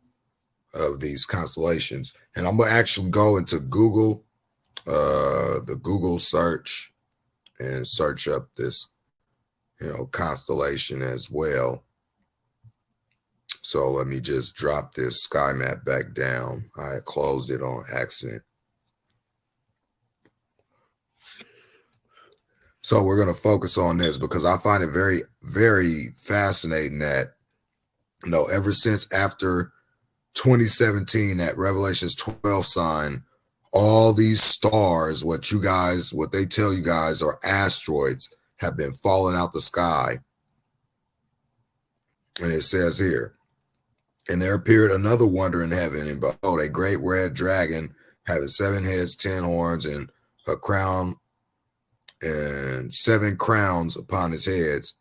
these constellations. And I'm gonna actually go into Google, the Google search, and search up this constellation as well. So let me just drop this sky map back down. I closed it on accident. So we're going to focus on this because I find it very, very fascinating that, ever since after 2017, that Revelations 12 sign, all these stars, what they tell you guys are asteroids, have been falling out the sky. And it says here, and there appeared another wonder in heaven, and behold, a great red dragon having 7 heads, 10 horns, and a crown, and 7 crowns upon his heads.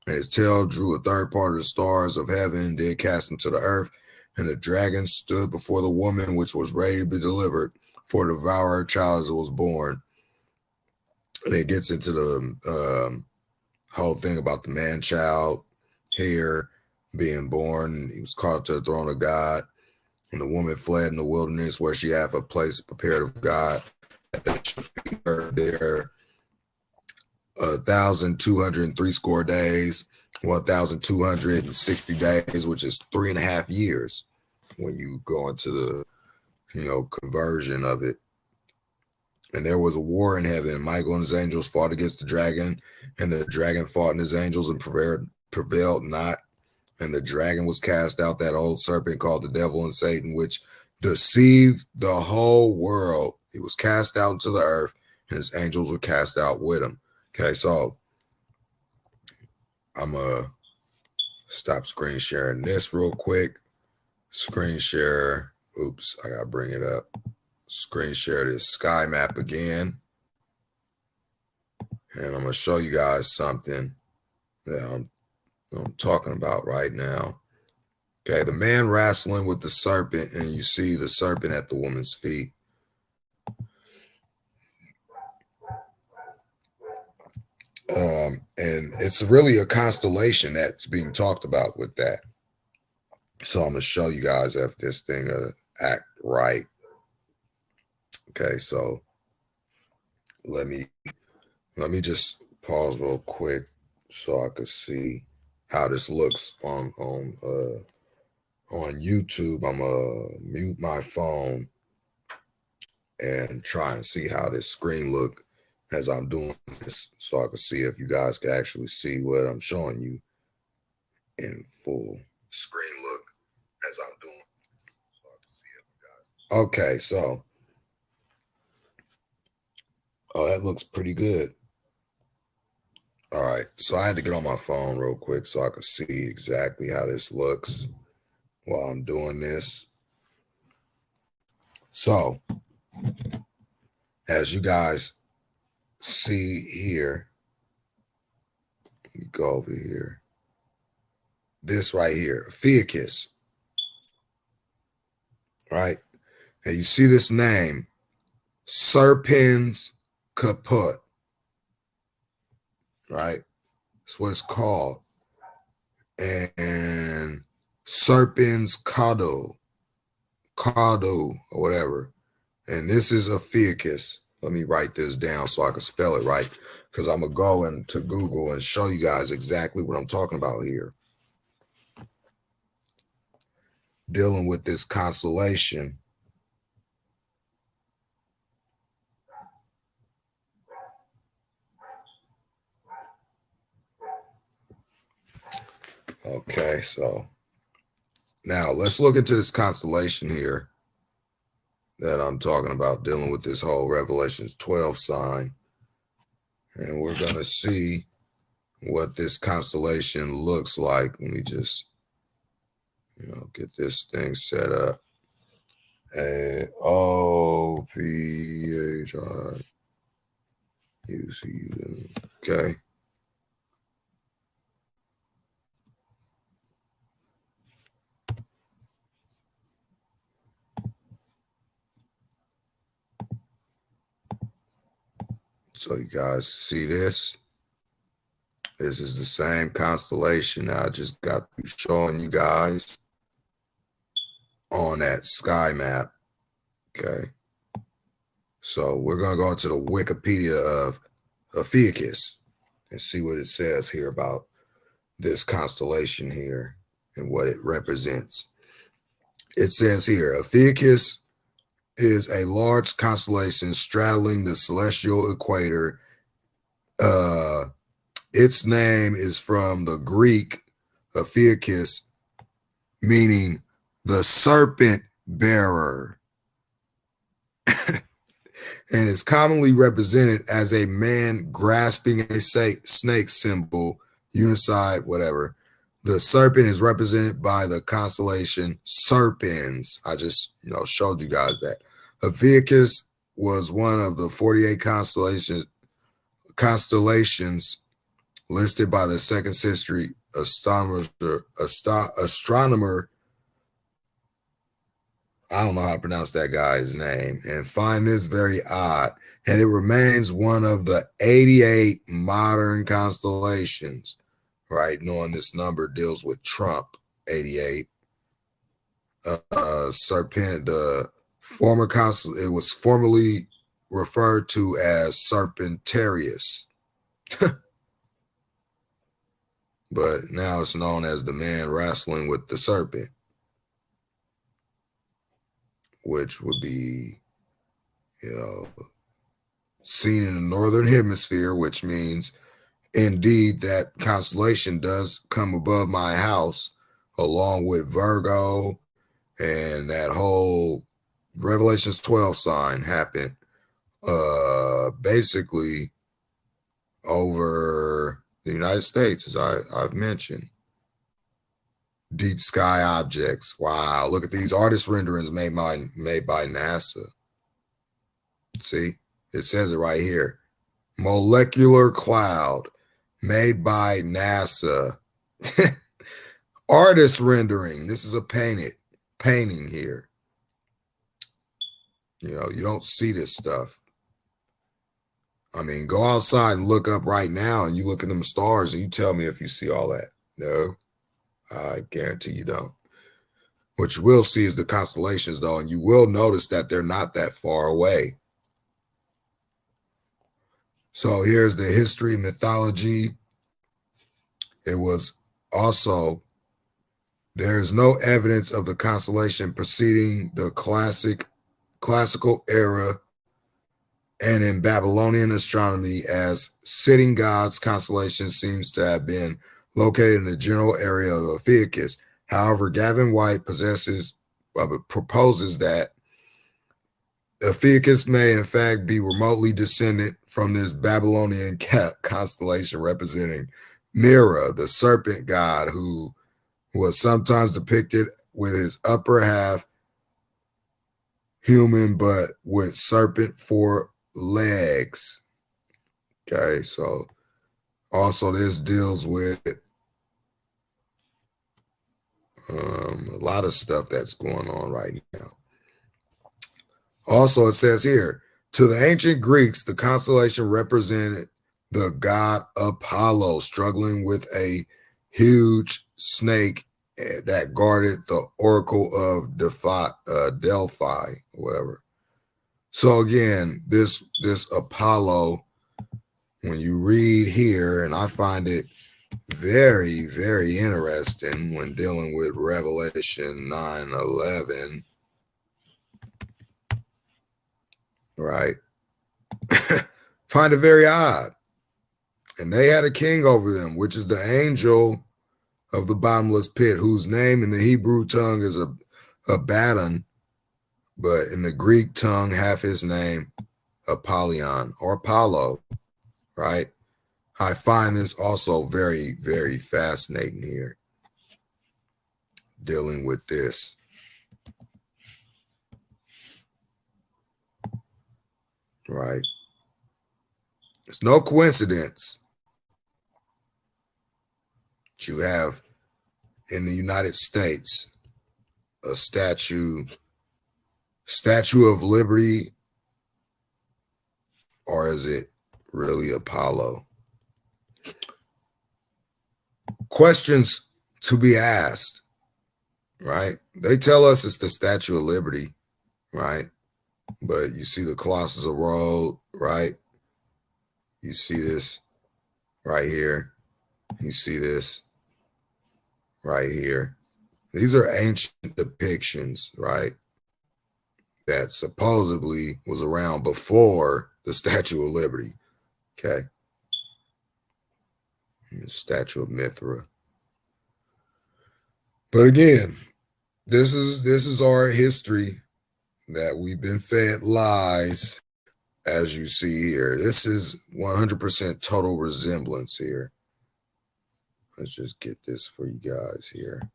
And his tail drew a third part of the stars of heaven and did cast them to the earth. And the dragon stood before the woman which was ready to be delivered, for to devour her child as it was born. And it gets into the whole thing about the man-child here being born. He was caught up to the throne of God. And the woman fled in the wilderness, where she had a place prepared of God, that she feed her there 1,203 days, 1,260 days, which is 3.5 years when you go into the conversion of it. And there was a war in heaven. Michael and his angels fought against the dragon, and the dragon fought and his angels and prevailed not. And the dragon was cast out, that old serpent called the devil and Satan, which deceived the whole world. He was cast out into the earth, and his angels were cast out with him. Okay, so I'm going to stop screen sharing this real quick. Screen share. Oops, I got to bring it up. Screen share this sky map again. And I'm going to show you guys something that I'm talking about right now. Okay, the man wrestling with the serpent, and you see the serpent at the woman's feet. And it's really a constellation that's being talked about with that. So I'm going to show you guys if this thing act right. Okay, so let me just pause real quick so I could see how this looks on YouTube. I'm gonna mute my phone and try and see how this screen look as I'm doing this, so I can see if you guys can actually see what I'm showing you in full screen look as I'm doing, so I can see if you guys. Okay, so that looks pretty good. All right, so I had to get on my phone real quick so I could see exactly how this looks while I'm doing this. So, as you guys see here, let me go over here. This right here, Ophiuchus, right? And you see this name, Serpens Kaput. right? That's what it's called. And Serpens Caudal, or whatever. And this is Ophiuchus. Let me write this down so I can spell it right, because I'm going to go into Google and show you guys exactly what I'm talking about here. Dealing with this constellation. Okay, so now let's look into this constellation here that I'm talking about, dealing with this whole Revelations 12 sign. And we're going to see what this constellation looks like. Let me just, get this thing set up. AOPHIUCU. Okay. So you guys see this? This is the same constellation I just got through showing you guys on that sky map. Okay. So we're going to go into the Wikipedia of Ophiuchus and see what it says here about this constellation here and what it represents. It says here, Ophiuchus is a large constellation straddling the celestial equator. Its name is from the Greek Ophiuchus, meaning the serpent bearer, and is commonly represented as a man grasping a snake symbol, unicide, whatever. The serpent is represented by the constellation Serpens. I just, showed you guys that. Ophiuchus was one of the 48 constellations listed by the 2nd century astronomer. I don't know how to pronounce that guy's name, and find this very odd. And it remains one of the 88 modern constellations, right? Knowing this number deals with Trump, 88. Serpent, the former it was formerly referred to as Serpentarius. But now it's known as the man wrestling with the serpent, which would be, seen in the northern hemisphere, which means indeed that constellation does come above my house, along with Virgo, and that whole Revelations 12 sign happened basically over the United States, as I've mentioned. Deep sky objects. Wow, look at these artist renderings made by NASA. See, it says it right here. Molecular cloud made by NASA. Artist rendering. This is a painting here. You don't see this stuff. I mean, go outside and look up right now, and you look at them stars and you tell me if you see all that. No, I guarantee you don't. What you will see is the constellations, though, and you will notice that they're not that far away. So here's the history, mythology. It was also, there is no evidence of the constellation preceding the classical era, and in Babylonian astronomy, as sitting gods constellation seems to have been located in the general area of Ophiuchus. However, Gavin White proposes that Ophiuchus may in fact be remotely descended from this Babylonian constellation representing Mira, the serpent god, who was sometimes depicted with his upper half human but with serpent 4 legs. Okay, so also this deals with a lot of stuff that's going on right now. Also, it says here, to the ancient Greeks, the constellation represented the god Apollo struggling with a huge snake that guarded the oracle of Delphi, or whatever. So again, this Apollo, when you read here, and I find it very, very interesting when dealing with Revelation 9:11, right? Find it very odd. And they had a king over them, which is the angel of the bottomless pit, whose name in the Hebrew tongue is Abaddon, but in the Greek tongue, half his name, Apollyon or Apollo, right? I find this also very, very fascinating here, dealing with this. Right? It's no coincidence that you have in the United States a Statue of Liberty, or is it really Apollo? Questions to be asked, right? They tell us it's the Statue of Liberty, right? But you see the Colossus of Rhodes, right? You see this right here. You see this right here. These are ancient depictions, right? That supposedly was around before the Statue of Liberty. Okay. The Statue of Mithra. But again, this is our history that we've been fed lies, as you see here. This is 100% total resemblance here. Let's just get this for you guys here.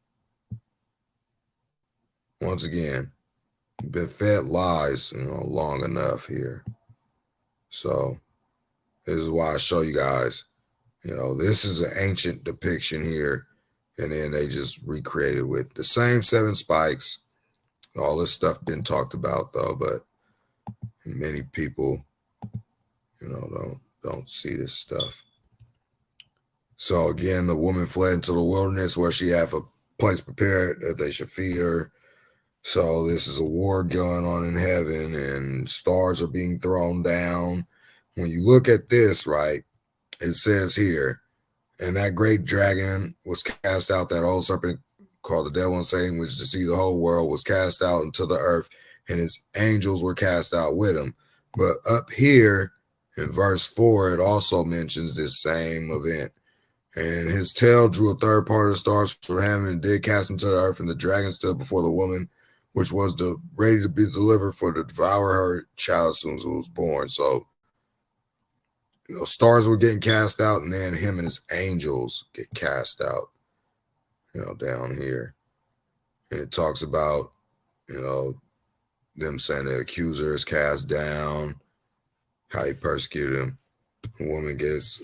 Once again, we've been fed lies, long enough here. So this is why I show you guys, this is an ancient depiction here. And then they just recreated with the same 7 spikes. All this stuff been talked about though, but many people, don't see this stuff. So again, the woman fled into the wilderness where she had a place prepared that they should feed her. So this is a war going on in heaven, and stars are being thrown down. When you look at this, right, it says here, and that great dragon was cast out, that old serpent called the devil and Satan, which deceived the whole world, was cast out into the earth, and his angels were cast out with him. But up here in verse 4, it also mentions this same event. And his tail drew a third part of the stars from heaven and did cast him to the earth, and the dragon stood before the woman, which was ready to be delivered for to devour her child as soon as it was born. So, stars were getting cast out, and then him and his angels get cast out, down here. And it talks about, them saying the accuser is cast down, how he persecuted him. The woman gets,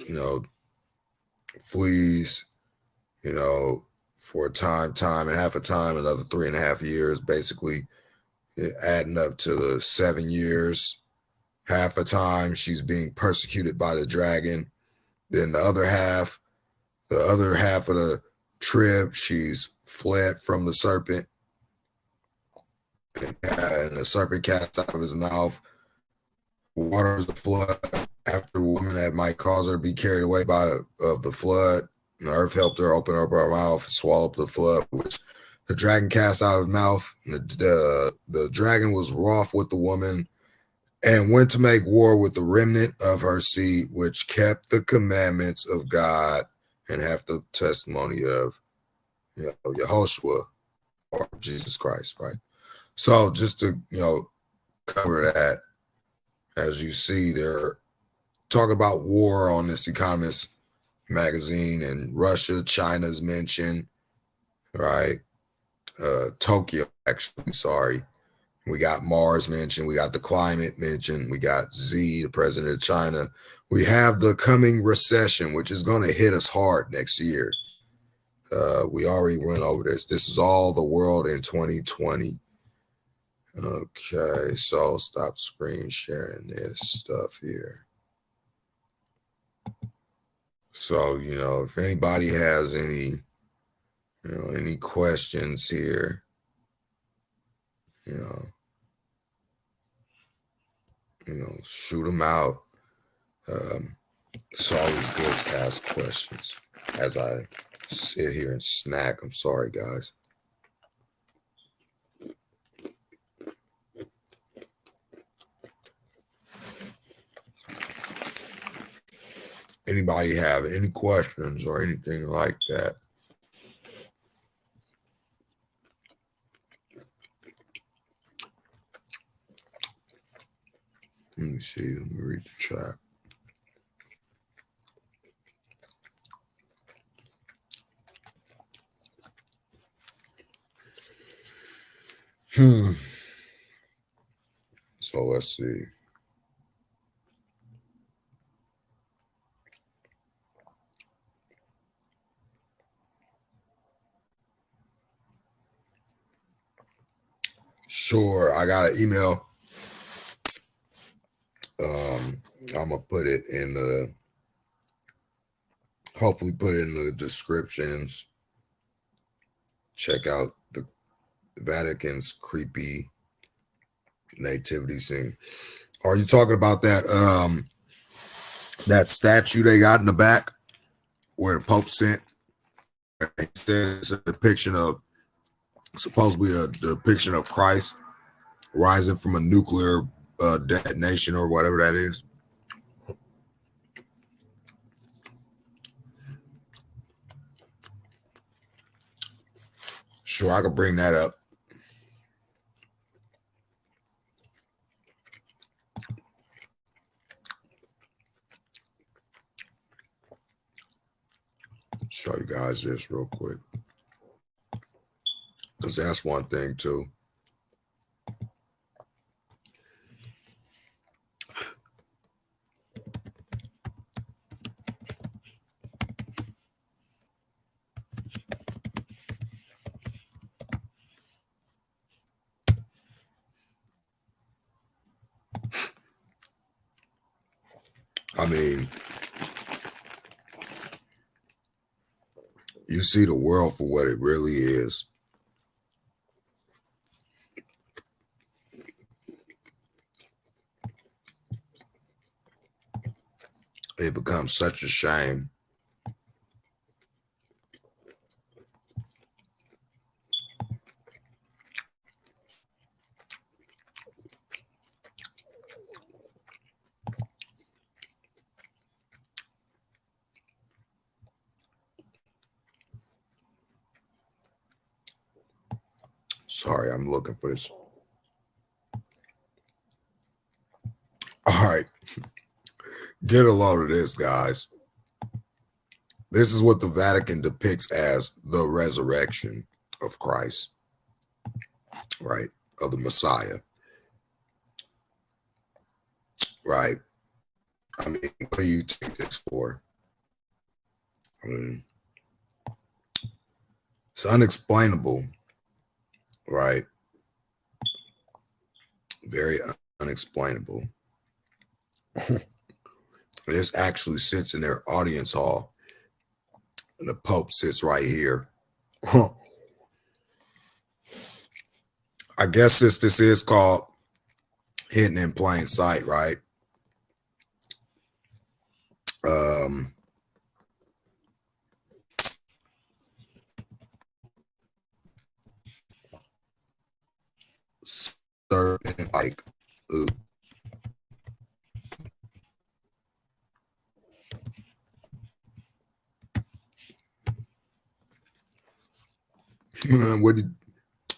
flees, for a time and half a time, another 3.5 years, basically adding up to the 7 years. Half a time she's being persecuted by the dragon. Then the other half of the trip, she's fled from the serpent, and the serpent cast out of his mouth waters the flood after the woman that might cause her to be carried away of the flood. And the earth helped her open up her mouth and swallow up the flood, which the dragon cast out of his mouth. The dragon was wroth with the woman and went to make war with the remnant of her seed, which kept the commandments of God and have the testimony of Yehoshua, or Jesus Christ, right? So just to, cover that, as you see, they're talking about war on this Economist magazine, and Russia, China's mentioned, right? Tokyo, actually, sorry. We got Mars mentioned. We got the climate mentioned. We got Xi, the president of China. We have the coming recession, which is going to hit us hard next year. We already went over this. This is all the world in 2020. Okay, so stop screen sharing this stuff here. So, if anybody has any questions here, shoot them out. It's always good to ask questions as I sit here and snack. I'm sorry, guys. Anybody have any questions or anything like that? Let me see. Let me read the chat. So let's see. Sure, I got an email. I'm gonna put it in hopefully put it in the descriptions. Check out the Vatican's creepy nativity scene. Are you talking about that statue they got in the back where the Pope sent? It's a depiction of, supposedly a depiction of Christ rising from a nuclear detonation or whatever that is. Sure, I could bring that up. Show you guys this real quick, because that's one thing too. I mean, you see the world for what it really is. It becomes such a shame. Sorry, I'm looking for this. All right. Get a load of this, guys. This is what the Vatican depicts as the resurrection of Christ, right? Of the Messiah, right? I mean, what do you take this for? I mean, it's unexplainable, right? Very unexplainable. This actually sits in their audience hall, and the Pope sits right here. I guess since this is called hidden in plain sight, right? Serpent, like, ooh.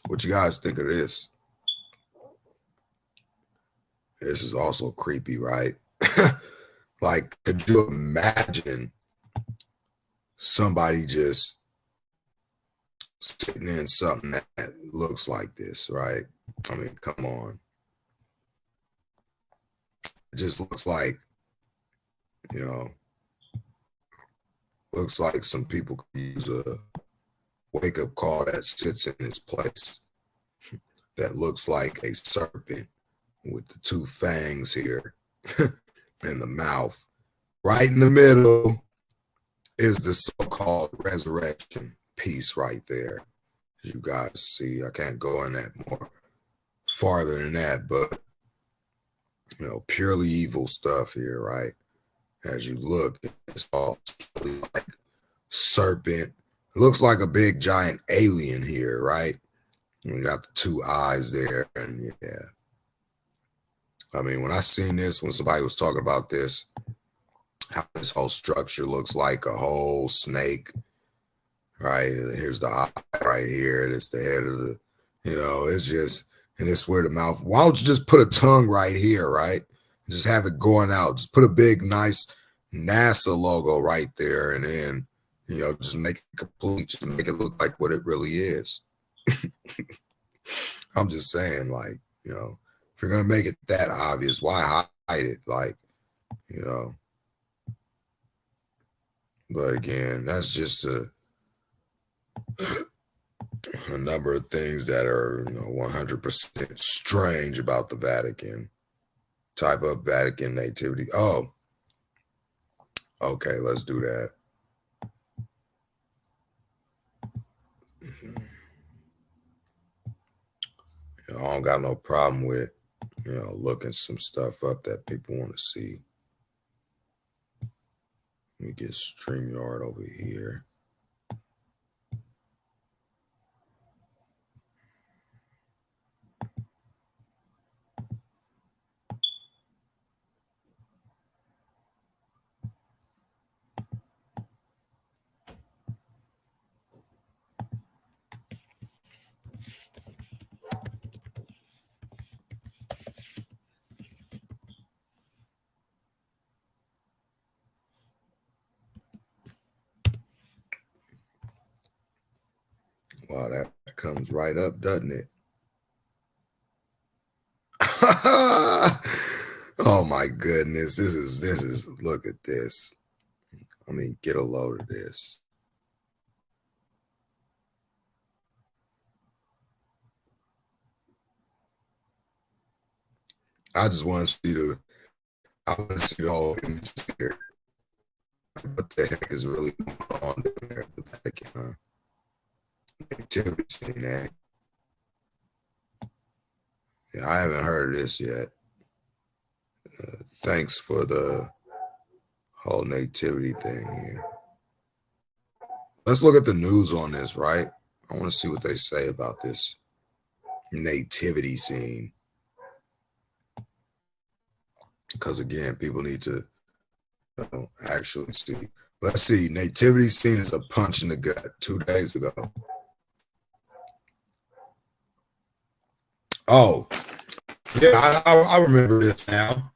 What you guys think of this? This is also creepy, right? Like, could you imagine somebody just sitting in something that looks like this, right? I mean, come on. It just looks like, looks like some people could use a wake-up call that sits in its place. That looks like a serpent with the two fangs here in the mouth, right in the middle. is the so-called resurrection piece right there. You guys see, I can't go in that more farther than that, but purely evil stuff here, right? As you look, it's all like serpent. It looks like a big giant alien here, right? We got the two eyes there, and yeah. I mean, when I seen this, when somebody was talking about this, how this whole structure looks like a whole snake, right? Here's the eye right here. It's the head of the, it's just, and it's where the mouth. Why don't you just put a tongue right here, right? Just have it going out. Just put a big, nice NASA logo right there, and then, just make it complete. Just make it look like what it really is. I'm just saying, like, if you're gonna make it that obvious, why hide it? Like, But again, that's just a number of things that are 100% strange about the Vatican. Type of Vatican nativity. Oh, okay, let's do that. I don't got no problem with looking some stuff up that people want to see. Let me get StreamYard over here. Wow, that comes right up, doesn't it? Oh my goodness. This is look at this. I mean, get a load of this. I just want to see the whole image here. What the heck is really going on down there at the Vatican, huh? Activity scene, eh? Yeah, I haven't heard of this yet. Thanks for the whole nativity thing here. Let's look at the news on this, right? I want to see what they say about this nativity scene. Because again, people need to actually see. Let's see. Nativity scene is a punch in the gut 2 days ago. Oh, yeah, I remember this now.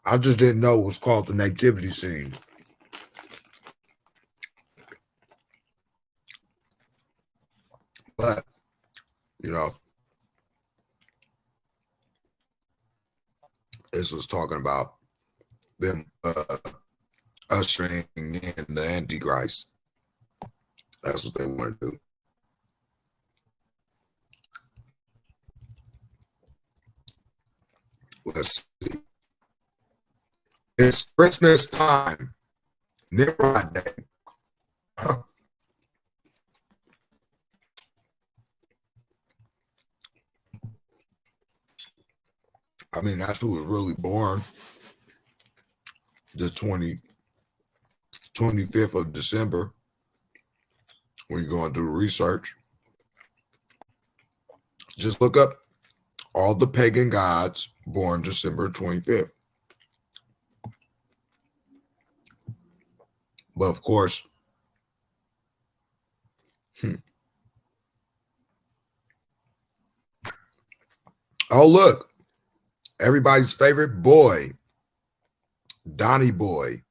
I just didn't know it was called the nativity scene. But, this was talking about them ushering in the Antichrist. That's what they want to do. Let's see. It's Christmas time. Nimrod Day. I mean, that's who was really born the 25th of December. When you're going to do research, just look up all the pagan gods born December 25th. But of course, oh, look, everybody's favorite boy, Donnie Boy.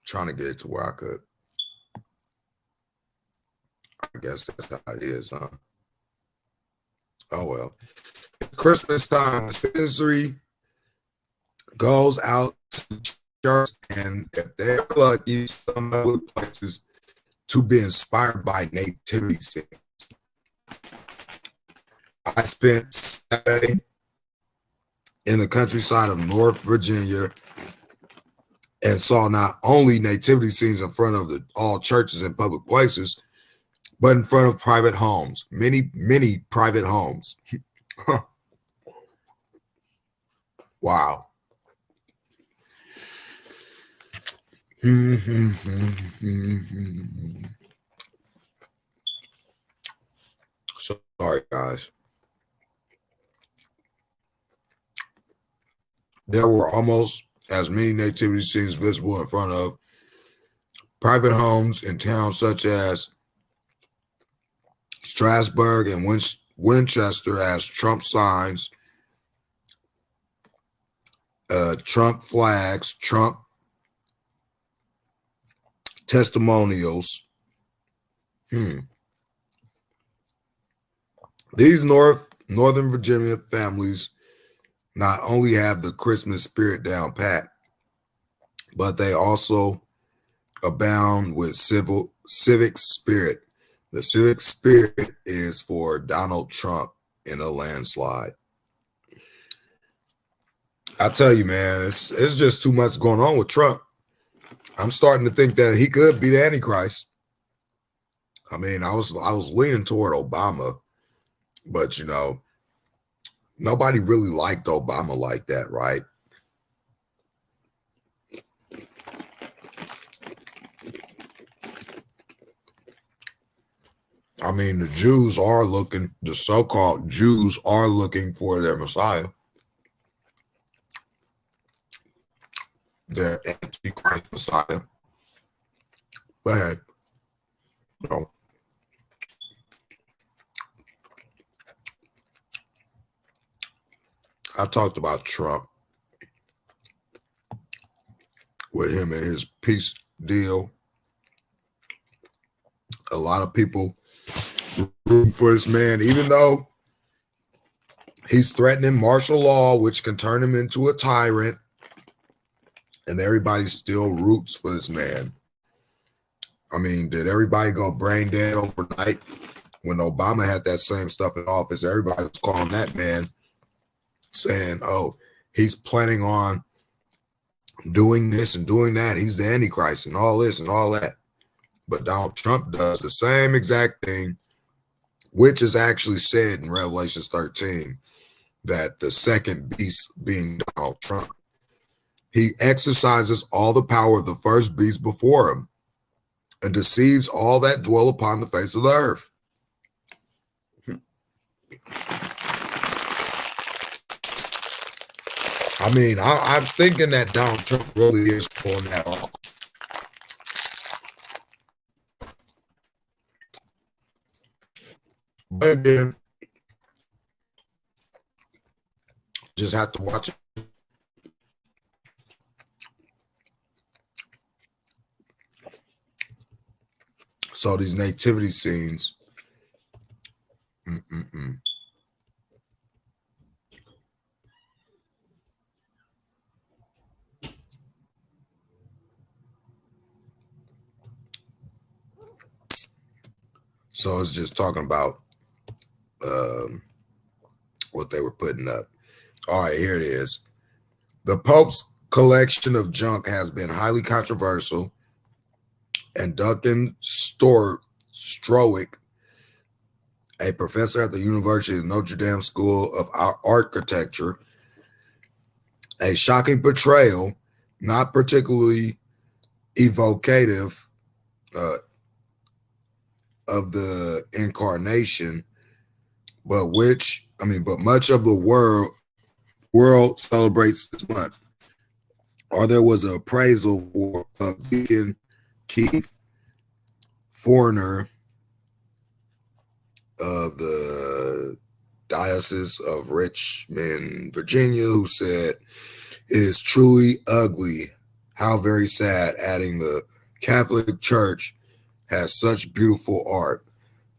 Trying to get it to where I could. I guess that's how it is, huh? Oh, well. It's Christmas time. The citizenry goes out to church, and if they're lucky, some other places to be inspired by nativity scenes. I spent Saturday in the countryside of North Virginia and saw not only nativity scenes in front of all churches and public places, but in front of private homes, many private homes. Wow. Sorry, guys. There were almost as many nativity scenes visible in front of private homes in towns such as Strasbourg and Winchester as Trump signs, Trump flags, Trump testimonials. These Northern Virginia families not only have the Christmas spirit down pat, but they also abound with civic spirit. The civic spirit is for Donald Trump in a landslide. I tell you, man, it's just too much going on with Trump. I'm starting to think that he could be the Antichrist. I mean, I was leaning toward Obama, but you know, nobody really liked Obama like that, right? I mean, the so-called Jews are looking for their Messiah. Their Antichrist Messiah. Go ahead. No. I talked about Trump with him and his peace deal. A lot of people rooting for this man, even though he's threatening martial law, which can turn him into a tyrant, and everybody still roots for this man. I mean, did everybody go brain dead overnight? When Obama had that same stuff in office, everybody was calling that man, saying, oh, he's planning on doing this and doing that. He's the Antichrist and all this and all that. But Donald Trump does the same exact thing, which is actually said in Revelation 13, that the second beast being Donald Trump. He exercises all the power of the first beast before him and deceives all that dwell upon the face of the earth. I mean, I'm thinking that Donald Trump really is pulling that off. But again, just have to watch it. So these nativity scenes. So it's just talking about what they were putting up. All right, here it is. The Pope's collection of junk has been highly controversial, and Duncan Strowick, a professor at the University of Notre Dame School of Architecture, a shocking portrayal, not particularly evocative of the incarnation, but much of the world celebrates this month. Or there was an appraisal of Deacon Keith Foreigner of the Diocese of Richmond, Virginia, who said, "It is truly ugly, how very sad, adding the Catholic Church has such beautiful art.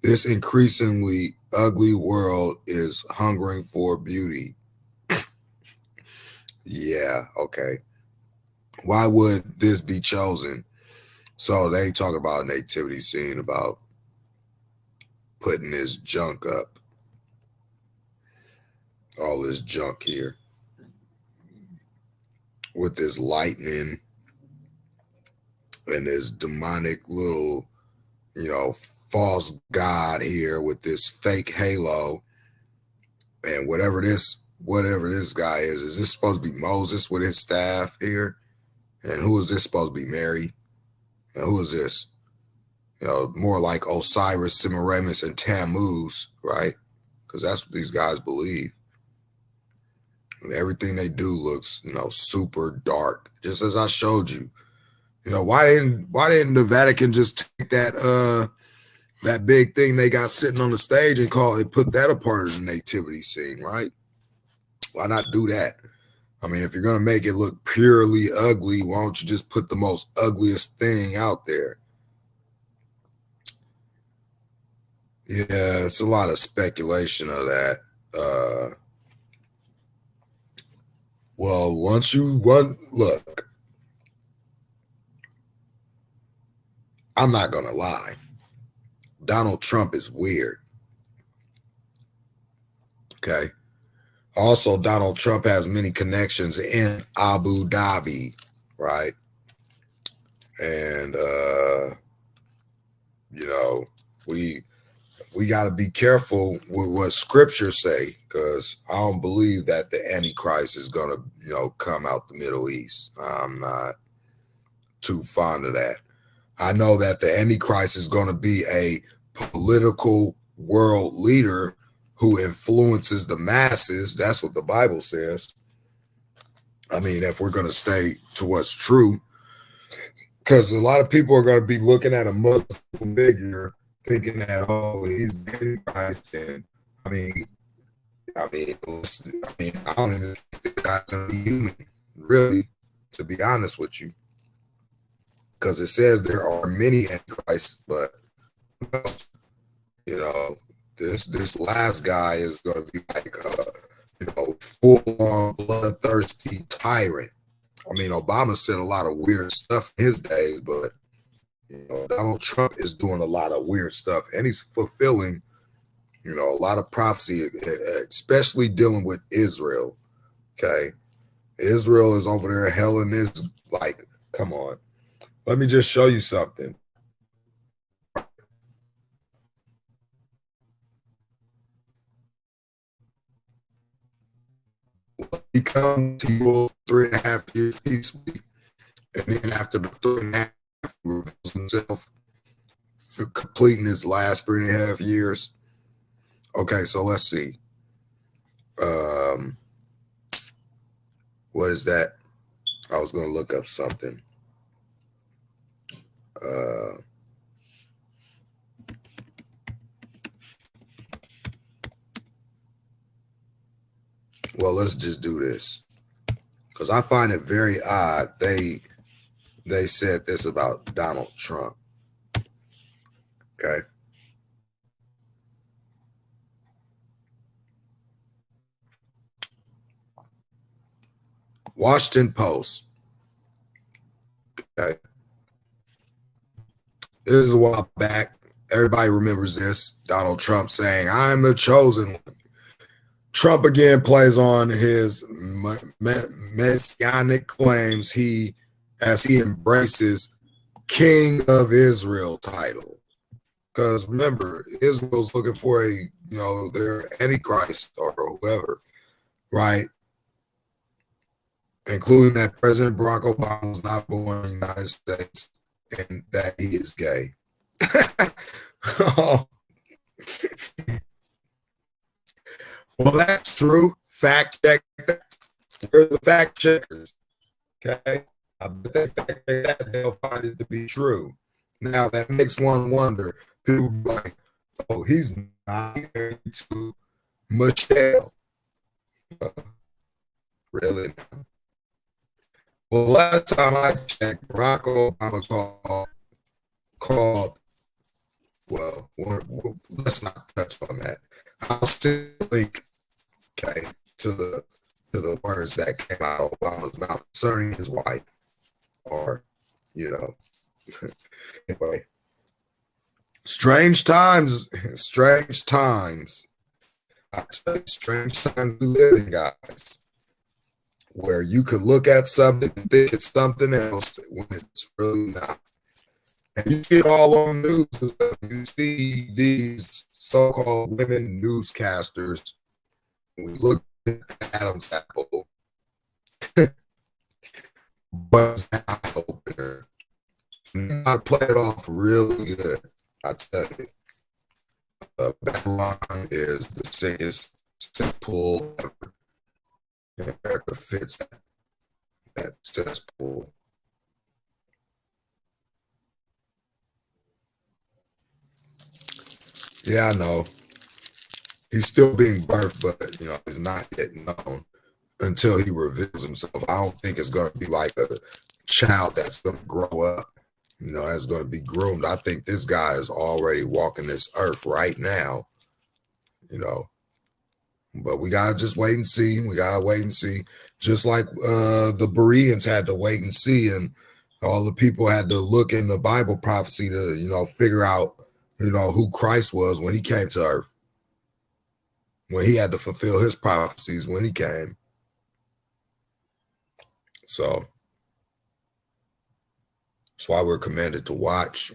This increasingly ugly world is hungering for beauty." Yeah, okay. Why would this be chosen? So they talk about nativity scene, about putting this junk up, all this junk here with this lightning and this demonic little, false god here with this fake halo and whatever this guy is this supposed to be Moses with his staff here? And who is this supposed to be? Mary? And who is this? More like Osiris, Semiramis, and Tammuz, right? Because that's what these guys believe. And everything they do looks, super dark. Just as I showed you. Why didn't the Vatican just take that big thing they got sitting on the stage and put that a part of the nativity scene, right? Why not do that? I mean, if you're gonna make it look purely ugly, why don't you just put the most ugliest thing out there? Yeah, it's a lot of speculation of that. Well, look, I'm not gonna lie. Donald Trump is weird. Okay. Also, Donald Trump has many connections in Abu Dhabi, right? And we got to be careful with what scriptures say, because I don't believe that the Antichrist is gonna, come out the Middle East. I'm not too fond of that. I know that the Antichrist is going to be a political world leader who influences the masses. That's what the Bible says. I mean, if we're going to stay to what's true, because a lot of people are going to be looking at a Muslim figure thinking that, oh, he's Antichrist. And I don't even think that's going to be human, really, to be honest with you. Because it says there are many Antichrists, but this last guy is going to be like a full-on bloodthirsty tyrant. I mean, Obama said a lot of weird stuff in his days, but Donald Trump is doing a lot of weird stuff, and he's fulfilling, a lot of prophecy, especially dealing with Israel. Okay, Israel is over there helling this. Like, come on. Let me just show you something. He comes to you 3.5 years peacefully, and then after the 3.5, he reveals himself for completing his last 3.5 years. Okay, so let's see. What is that? I was going to look up something. Well, let's just do this, because I find it very odd. They said this about Donald Trump. Okay. Washington Post. Okay. This is a while back. Everybody remembers this. Donald Trump saying, "I'm the chosen one." Trump again plays on his messianic claims as he embraces King of Israel title. Because remember, Israel's looking for their Antichrist or whoever, right? Including that President Barack Obama was not born in the United States and that he is gay. Well, that's true. Fact check. Where's the fact checkers? Okay. I bet they fact check that, they'll find it to be true. Now, that makes one wonder. People be like, oh, he's not married to Michelle. Really? Well, last time I checked, Barack Obama called. Well, let's not touch on that. I'll still link, okay, to the words that came out of Obama's mouth concerning his wife, or Anyway, strange times, strange times. I tell you, strange times we live in, guys, where you could look at something and think it's something else when it's really not. And you see it all on the news. You see these so-called women newscasters. We look at Adam's apple, but it's an eye opener. I play it off really good. I tell you, Babylon is the sickest cesspool ever. And America fits that cesspool. Yeah, I know. He's still being birthed, but he's not yet known until he reveals himself. I don't think it's going to be like a child that's going to grow up, that's going to be groomed. I think this guy is already walking this earth right now, but we got to just wait and see. We got to wait and see. Just like the Bereans had to wait and see, and all the people had to look in the Bible prophecy to, figure out, who Christ was when he came to earth, when he had to fulfill his prophecies when he came. So that's why we're commanded to watch.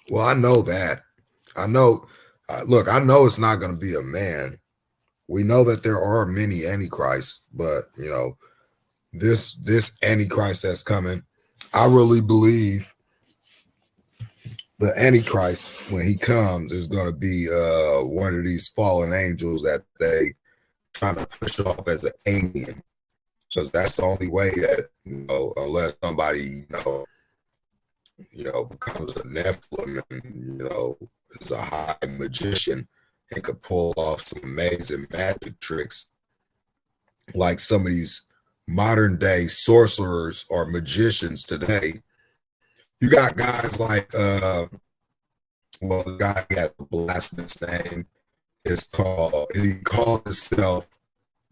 Well, I know that. I know. Look, I know it's not going to be a man. We know that there are many antichrists, but this antichrist that's coming, I really believe the antichrist, when he comes, is going to be one of these fallen angels that they trying to push off as an alien, because that's the only way that unless somebody becomes a Nephilim and is a high magician and could pull off some amazing magic tricks, like some of these modern day sorcerers or magicians today. You got guys like the guy got the blasphemous name. He called himself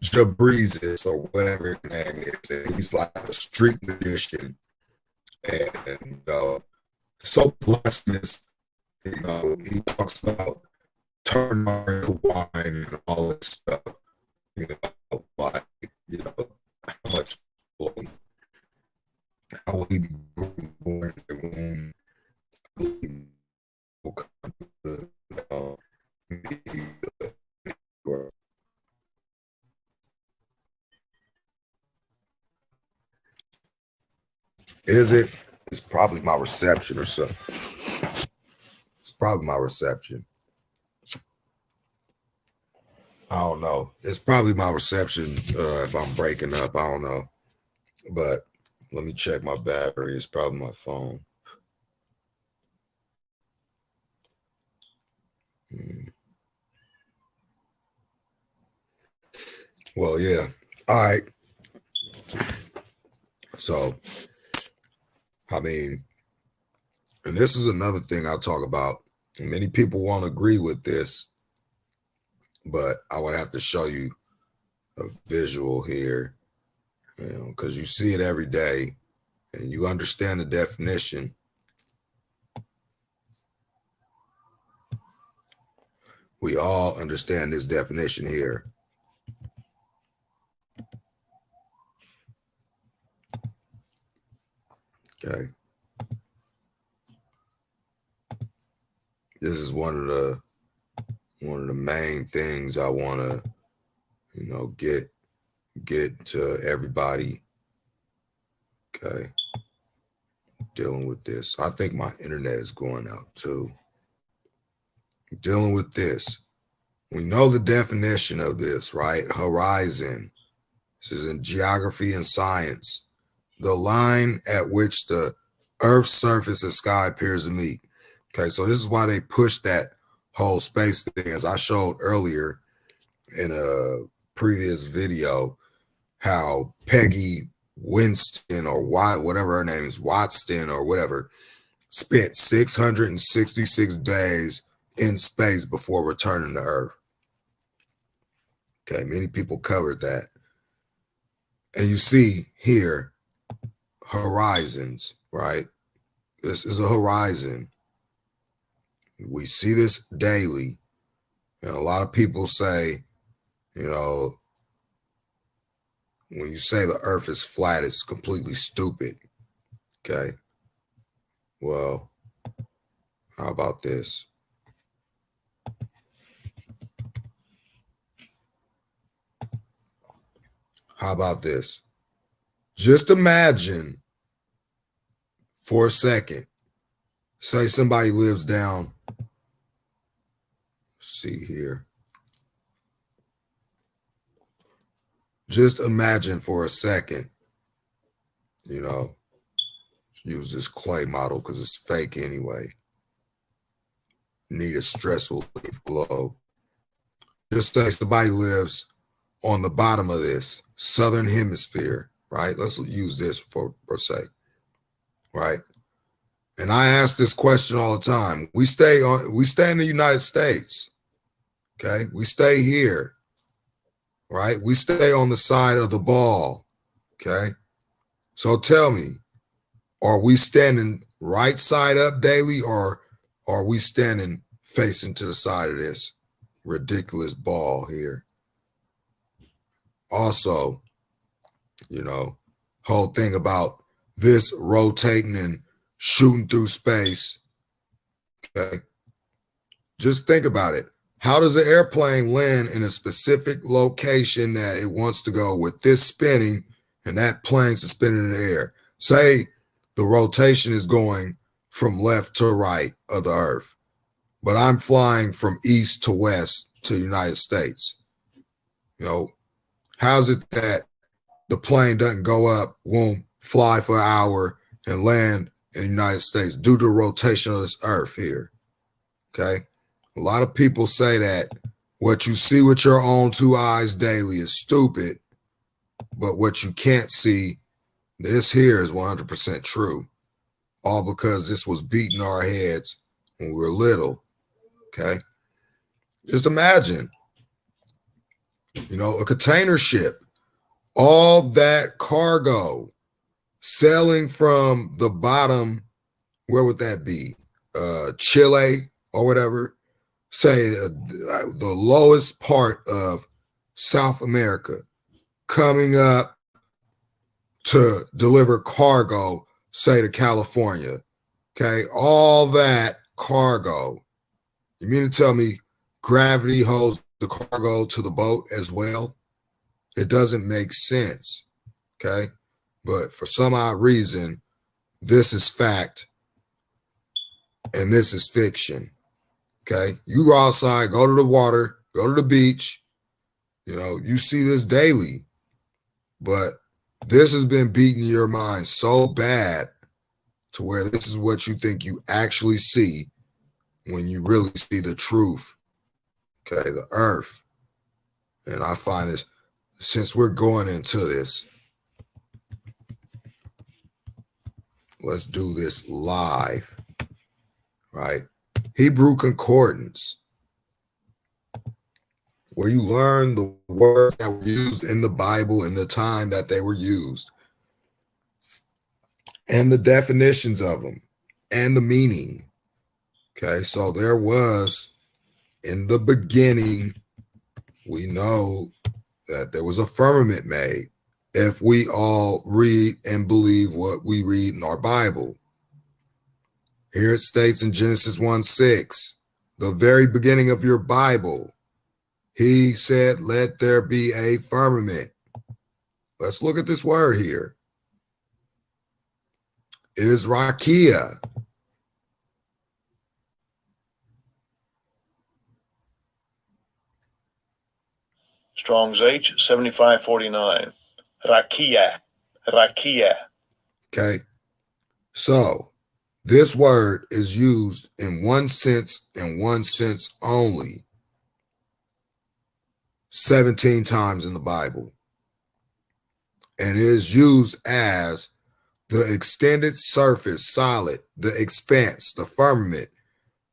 Jabreezus or whatever his name is. And he's like a street magician. And so blasphemous, he talks about turning into wine and all that stuff. Like, how much how will he be born in the womb? Is it? It's probably my reception or something. It's probably my reception. I don't know. It's probably my reception if I'm breaking up. I don't know. But let me check my battery. It's probably my phone. Well, yeah. All right. So, I mean, and this is another thing I'll talk about. Many people won't agree with this, but I would have to show you a visual here, because you see it every day and you understand the definition. We all understand this definition here. Okay. This is one of the main things I want to, get to everybody. Okay. Dealing with this. I think my internet is going out too. Dealing with this. We know the definition of this, right? Horizon. This is in geography and science. The line at which the Earth's surface and sky appears to meet. Okay, so this is why they push that whole space thing, as I showed earlier in a previous video, how Peggy Winston or whatever her name is, Watson or whatever, spent 666 days in space before returning to Earth. Okay, many people covered that. And you see here, horizons, right? This is a horizon. We see this daily. And a lot of people say, you know, when you say the earth is flat, it's completely stupid. Okay. Well, how about this? How about this? Just imagine for a second, say somebody lives down, see here. Just imagine for a second, you know, use this clay model because it's fake anyway. Need a stress relief globe. Just say somebody lives on the bottom of this southern hemisphere, right? Let's use this for sake, right? And I ask this question all the time. We stay in the United States. Okay, we stay here, right? We stay on the side of the ball. Okay, so tell me, are we standing right side up daily, or are we standing facing to the side of this ridiculous ball here? Also, you know, whole thing about this rotating and shooting through space. Okay, just think about it. How does an airplane land in a specific location that it wants to go with this spinning and that plane suspended in the air? Say the rotation is going from left to right of the earth, but I'm flying from east to west to the United States. You know, how's it that the plane doesn't go up, won't fly for an hour and land in the United States due to the rotation of this earth here? Okay. A lot of people say that what you see with your own two eyes daily is stupid, but what you can't see, this here is 100% true. All because this was beating our heads when we were little. Okay. Just imagine, you know, a container ship, all that cargo sailing from the bottom, where would that be? Chile or whatever. Say the lowest part of South America, coming up to deliver cargo, say to California. Okay, all that cargo. You mean to tell me gravity holds the cargo to the boat as well? It doesn't make sense. Okay, but for some odd reason, this is fact and this is fiction. Okay, you go outside, go to the water, go to the beach. You know, you see this daily, but this has been beating your mind so bad to where this is what you think you actually see when you really see the truth. Okay, the earth. And I find this, since we're going into this, let's do this live, right? Hebrew Concordance, where you learn the words that were used in the Bible in the time that they were used, and the definitions of them, and the meaning. Okay, so there was, in the beginning, we know that there was a firmament made, if we all read and believe what we read in our Bible. Here it states in Genesis 1:6, the very beginning of your Bible, he said, let there be a firmament. Let's look at this word here. It is rakia.
Strong's H 7549. Rakia. Rakia.
Okay. So this word is used in one sense and one sense only 17 times in the Bible. And it is used as the extended surface, solid, the expanse, the firmament,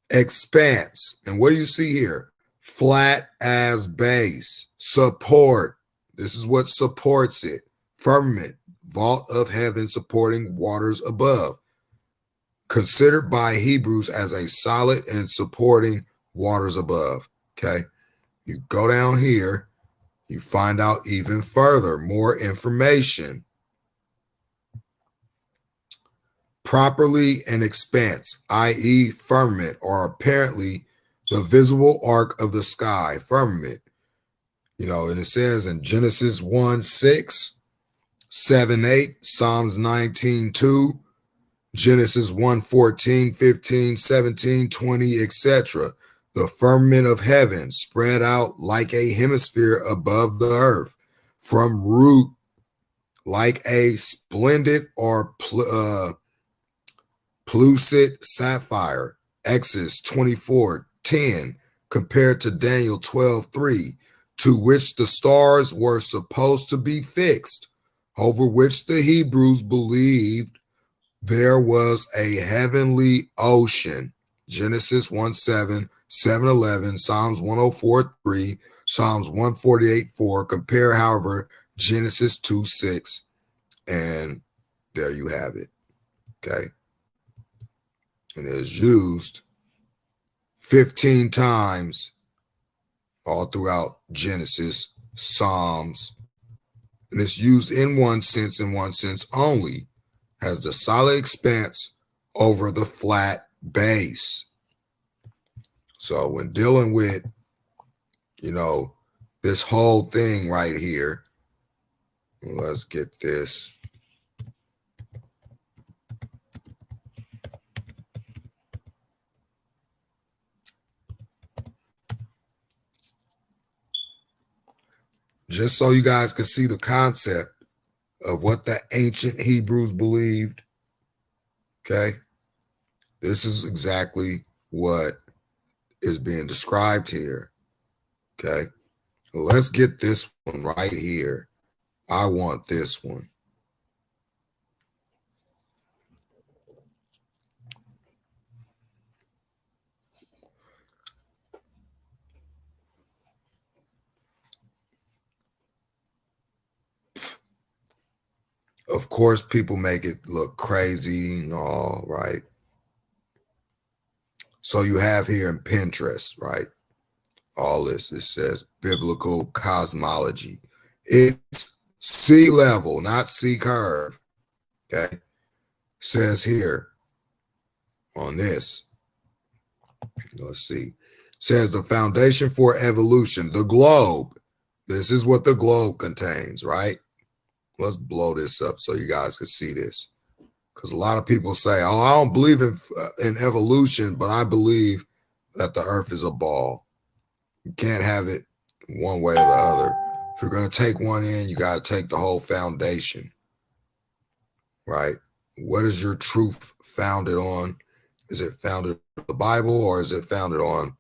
expanse. And what do you see here? flat as base, support. This is what supports it. Firmament, vault of heaven supporting waters above. Considered by Hebrews as a solid and supporting waters above. Okay. You go down here, you find out even further, more information. Properly an expanse, i.e., firmament, or apparently the visible arc of the sky, firmament. You know, and it says in Genesis 1:6, 7:8, Psalms 19:2, Genesis 1:14, 15, 17, 20, etc. The firmament of heaven spread out like a hemisphere above the earth, from root like a splendid or pellucid sapphire. Exodus 24:10 compared to Daniel 12:3, to which the stars were supposed to be fixed, over which the Hebrews believed there was a heavenly ocean. Genesis 1:7, 7:11, Psalms 104:3, Psalms 148:4. Compare, however, Genesis 2:6, and there you have it. Okay. And it is used 15 times all throughout Genesis, Psalms, and it's used in one sense only, has the solid expanse over the flat base. So when dealing with, you know, this whole thing right here, let's get this. Just so you guys can see the concept of what the ancient Hebrews believed. Okay. This is exactly what is being described here. Okay. Let's get this one right here. I want this one. Of course, people make it look crazy and all, right? So you have here in Pinterest, right? All this, it says biblical cosmology. It's sea level, not sea curve. Okay. Says here on this, let's see, says the foundation for evolution, the globe. This is what the globe contains, right? Let's blow this up so you guys can see this. Because a lot of people say, oh, I don't believe in evolution, but I believe that the earth is a ball. You can't have it one way or the other. If you're going to take one in, you got to take the whole foundation, right? What is your truth founded on? Is it founded on the Bible, or is it founded on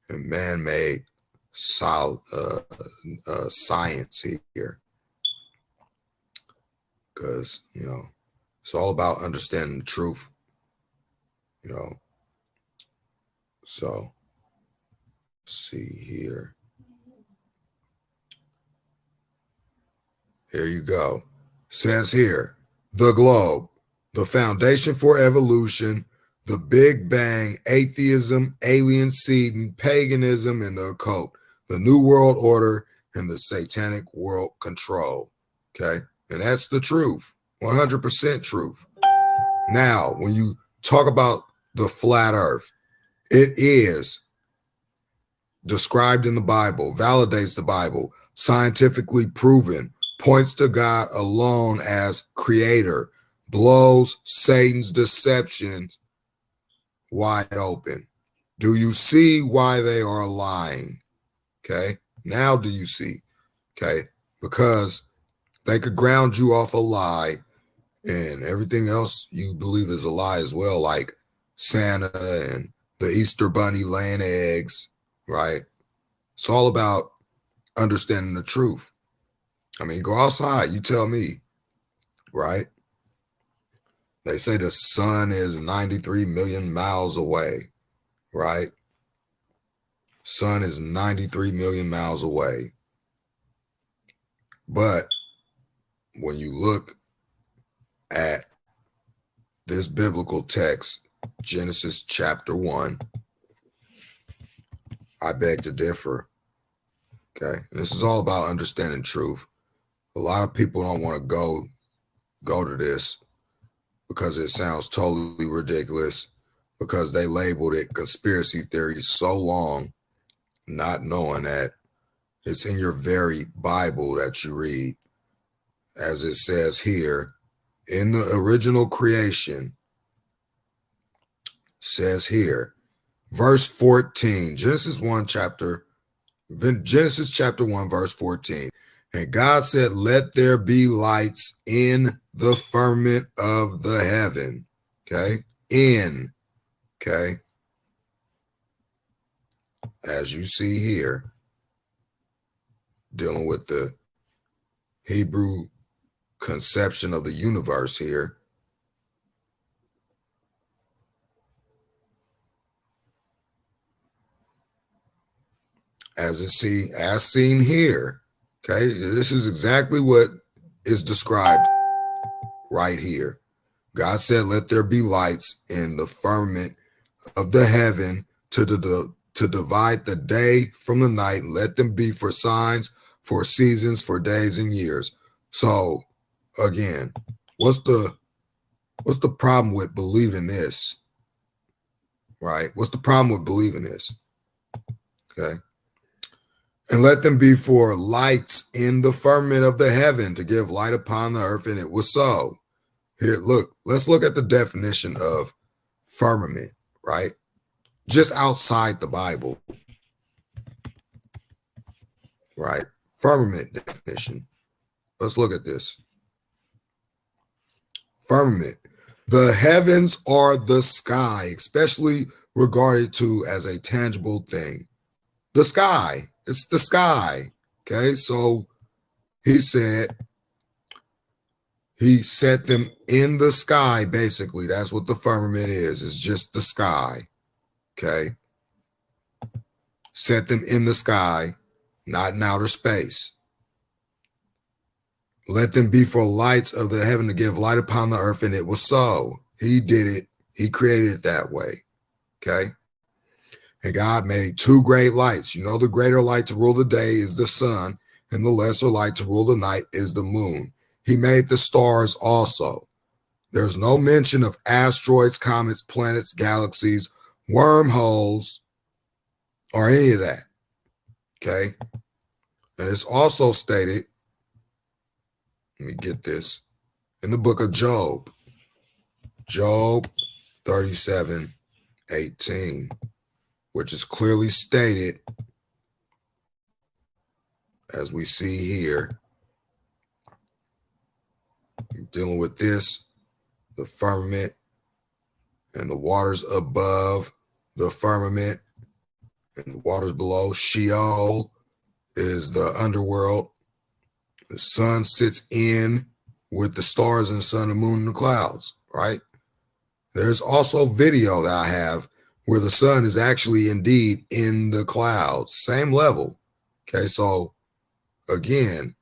a man-made science here? Because, you know, it's all about understanding the truth, you know. So, let's see here. Here you go. Says here, the globe, the foundation for evolution, the Big Bang, atheism, alien seeding, paganism, and the occult, the New World Order, and the satanic world control. Okay. And that's the truth, 100% truth. Now, when you talk about the flat earth, it is described in the Bible, validates the Bible, scientifically proven, points to God alone as creator, blows Satan's deceptions wide open. Do you see why they are lying? Okay. Now do you see? Okay. Because they could ground you off a lie, and everything else you believe is a lie as well, like Santa and the Easter Bunny laying eggs, right? It's all about understanding the truth. I mean, go outside, you tell me, right? They say the sun is 93 million miles away, right? Sun is 93 million miles away. But when you look at this biblical text, Genesis chapter 1, I beg to differ. Okay. And this is all about understanding truth. A lot of people don't want to go to this because it sounds totally ridiculous, because they labeled it conspiracy theory so long, not knowing that it's in your very Bible that you read. As it says here, in the original creation, says here, verse 14, Genesis chapter 1, verse 14. And God said, let there be lights in the firmament of the heaven. Okay. Okay. As you see here, dealing with the Hebrew conception of the universe here. As seen here. Okay, this is exactly what is described right here. God said, let there be lights in the firmament of the heaven to divide the day from the night. Let them be for signs, for seasons, for days and years. So again, what's the problem with believing this? Right? What's the problem with believing this? Okay. And let them be for lights in the firmament of the heaven to give light upon the earth. And it was so. Here, look, let's look at the definition of firmament, right? Just outside the Bible, right? Firmament definition. Let's look at this. Firmament. The heavens are the sky, especially regarded to as a tangible thing. The sky. It's the sky. Okay, so he said he set them in the sky, basically. That's what the firmament is. It's just the sky. Okay. Set them in the sky, not in outer space. Let them be for lights of the heaven to give light upon the earth, and it was so. He did it. He created it that way. Okay. And God made two great lights. You know, the greater light to rule the day is the sun, and the lesser light to rule the night is the moon. He made the stars also. There's no mention of asteroids, comets, planets, galaxies, wormholes, or any of that. Okay. And it's also stated, let me get this, in the book of Job, Job 37:18. Which is clearly stated, as we see here, dealing with this, the firmament and the waters above the firmament and the waters below. Sheol is the underworld. The sun sits in with the stars and the sun and moon and the clouds, right? There's also video that I have where the sun is actually indeed in the clouds, same level. Okay, so again,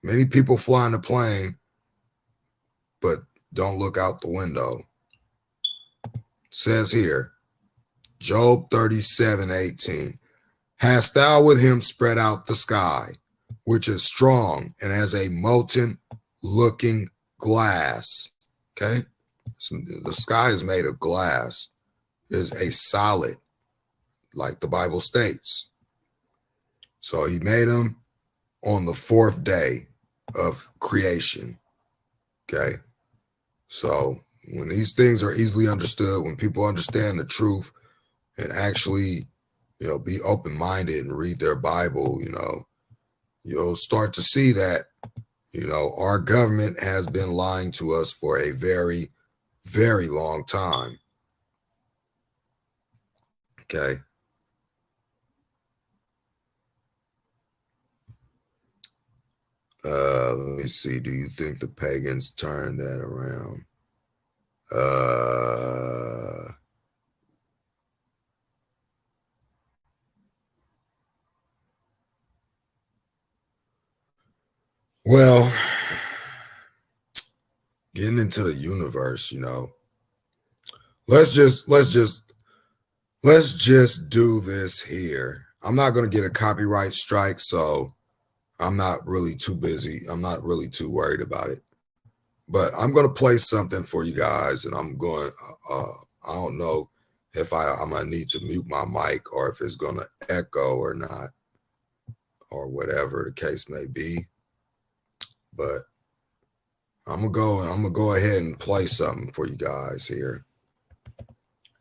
many people fly in a plane, but don't look out the window. It says here, Job 37:18, hast thou with him spread out the sky, which is strong and as a molten looking glass. Okay, so the sky is made of glass. Is a solid, like the Bible states. So he made them on the fourth day of creation. Okay. So when these things are easily understood, when people understand the truth and actually, be open-minded and read their Bible, you'll start to see that, our government has been lying to us for a very, very long time. Okay. Let me see. Do you think the pagans turned that around? Well, getting into the universe, let's just do this here. I'm not going to get a copyright strike, so I'm not really too busy. I'm not really too worried about it. But I'm going to play something for you guys, and I'm going, I don't know if I'm going to need to mute my mic or if it's going to echo or not, or whatever the case may be. But I'm going to go ahead and play something for you guys here.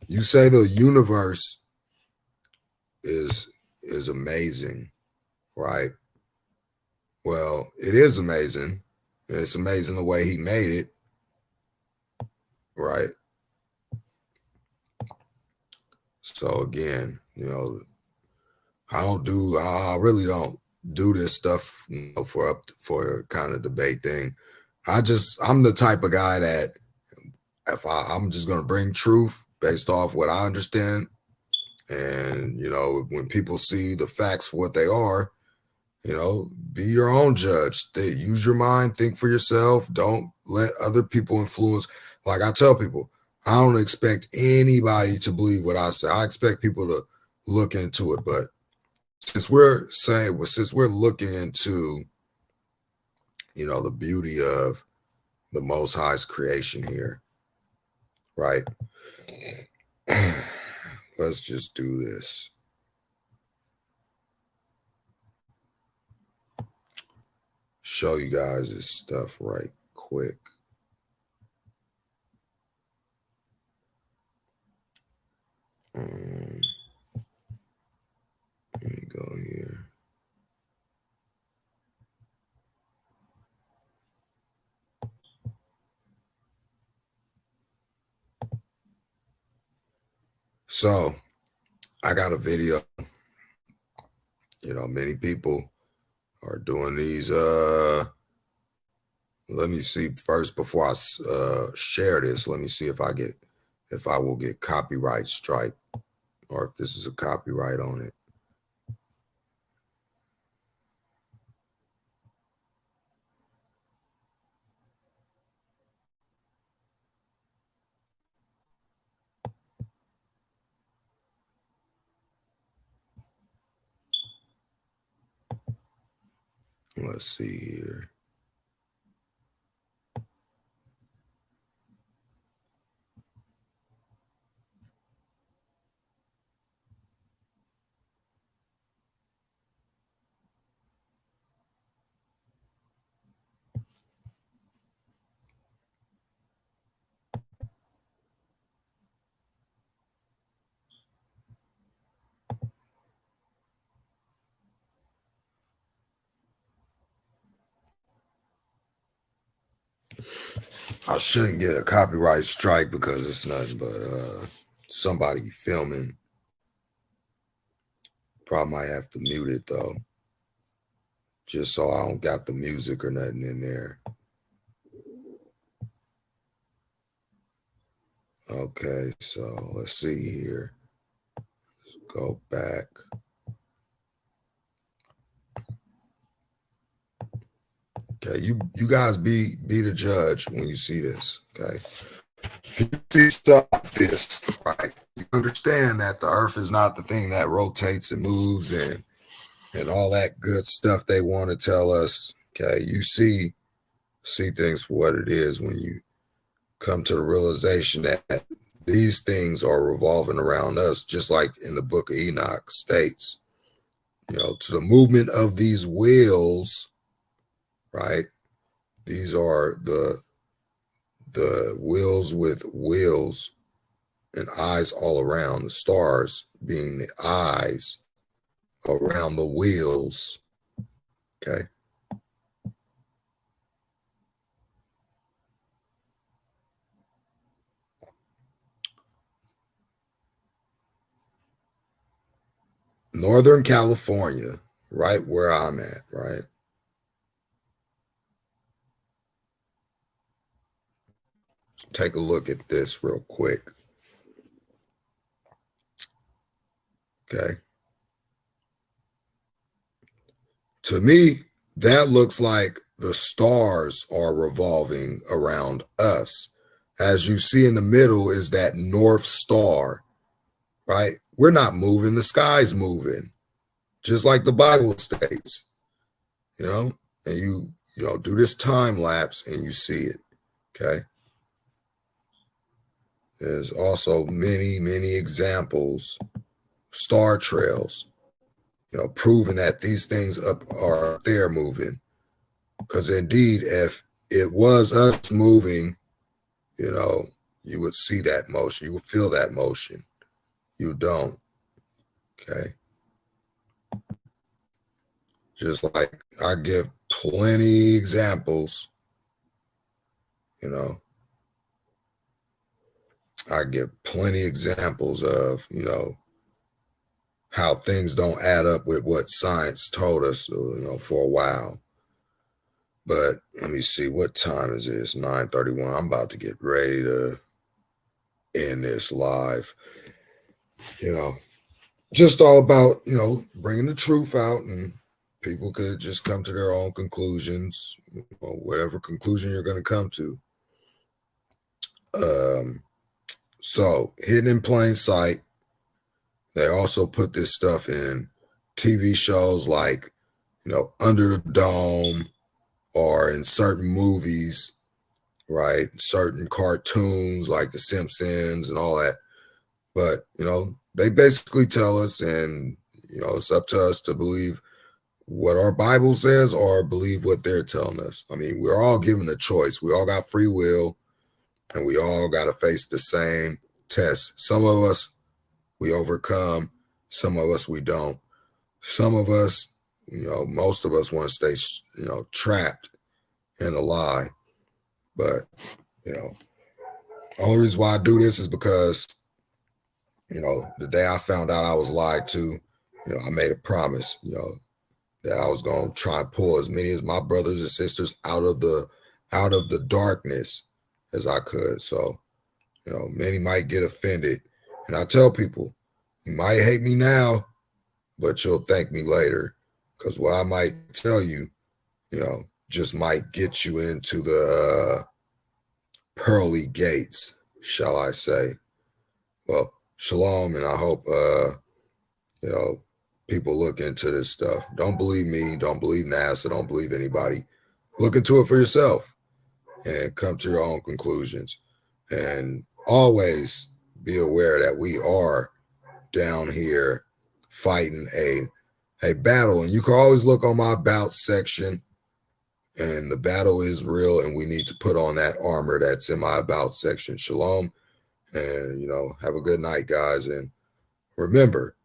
You say the universe is amazing, right? Well, it is amazing. And it's amazing the way he made it, right? So again, I really don't do this stuff for kind of debate thing. I'm the type of guy that if I'm just going to bring truth based off what I understand. And, when people see the facts for what they are, be your own judge. Use your mind, think for yourself. Don't let other people influence. Like I tell people, I don't expect anybody to believe what I say. I expect people to look into it. But since we're looking into, the beauty of the Most High's creation here, right? Let's just do this. Show you guys this stuff right quick. Let me go here. So I got a video. Many people are doing these. Let me see first before I share this. Let me see if I will get copyright strike or if this is a copyright on it. Let's see here. I shouldn't get a copyright strike because it's nothing but somebody filming. Probably might have to mute it though, just so I don't got the music or nothing in there. Okay, so let's see here. Let's go back. Okay, you guys be the judge when you see this. Okay, if you see stuff like this, right? You understand that the earth is not the thing that rotates and moves and all that good stuff they want to tell us. Okay, you see things for what it is when you come to the realization that these things are revolving around us, just like in the book of Enoch states, to the movement of these wheels, right? These are the wheels with wheels and eyes all around, the stars being the eyes around the wheels. Okay. Northern California, right where I'm at, right? Take a look at this real quick. Okay. To me, that looks like the stars are revolving around us. As you see in the middle is that North Star, right? We're not moving, the sky's moving, just like the Bible states, and you do this time lapse and you see it, okay? There's also many, many examples, star trails, proving that these things up are there moving. Because indeed, if it was us moving, you would see that motion. You would feel that motion. You don't. Okay. Just like I give plenty examples, I give plenty examples of, how things don't add up with what science told us, for a while. But let me see, what time is this? 9:31. I'm about to get ready to end this live. Just all about, bringing the truth out, and people could just come to their own conclusions, whatever conclusion you're going to come to. So hidden in plain sight. They also put this stuff in TV shows like, Under the Dome, or in certain movies, right? Certain cartoons like The Simpsons and all that. But, they basically tell us, and, it's up to us to believe what our Bible says or believe what they're telling us. I mean, we're all given a choice. We all got free will, and we all got to face the same test. Some of us, we overcome. Some of us, we don't. Some of us, most of us want to stay, trapped in a lie. But, the only reason why I do this is because, the day I found out I was lied to, I made a promise, that I was going to try and pull as many of my brothers and sisters out of the darkness as I could. So, many might get offended. And I tell people, you might hate me now, but you'll thank me later. Because what I might tell you, just might get you into the pearly gates, shall I say. Well, shalom, and I hope, people look into this stuff. Don't believe me. Don't believe NASA. Don't believe anybody. Look into it for yourself and come to your own conclusions. And always be aware that we are down here fighting a battle. And you can always look on my about section, and the battle is real, and we need to put on that armor that's in my about section. Shalom. And, have a good night, guys. And remember,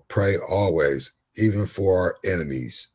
pray always, even for our enemies.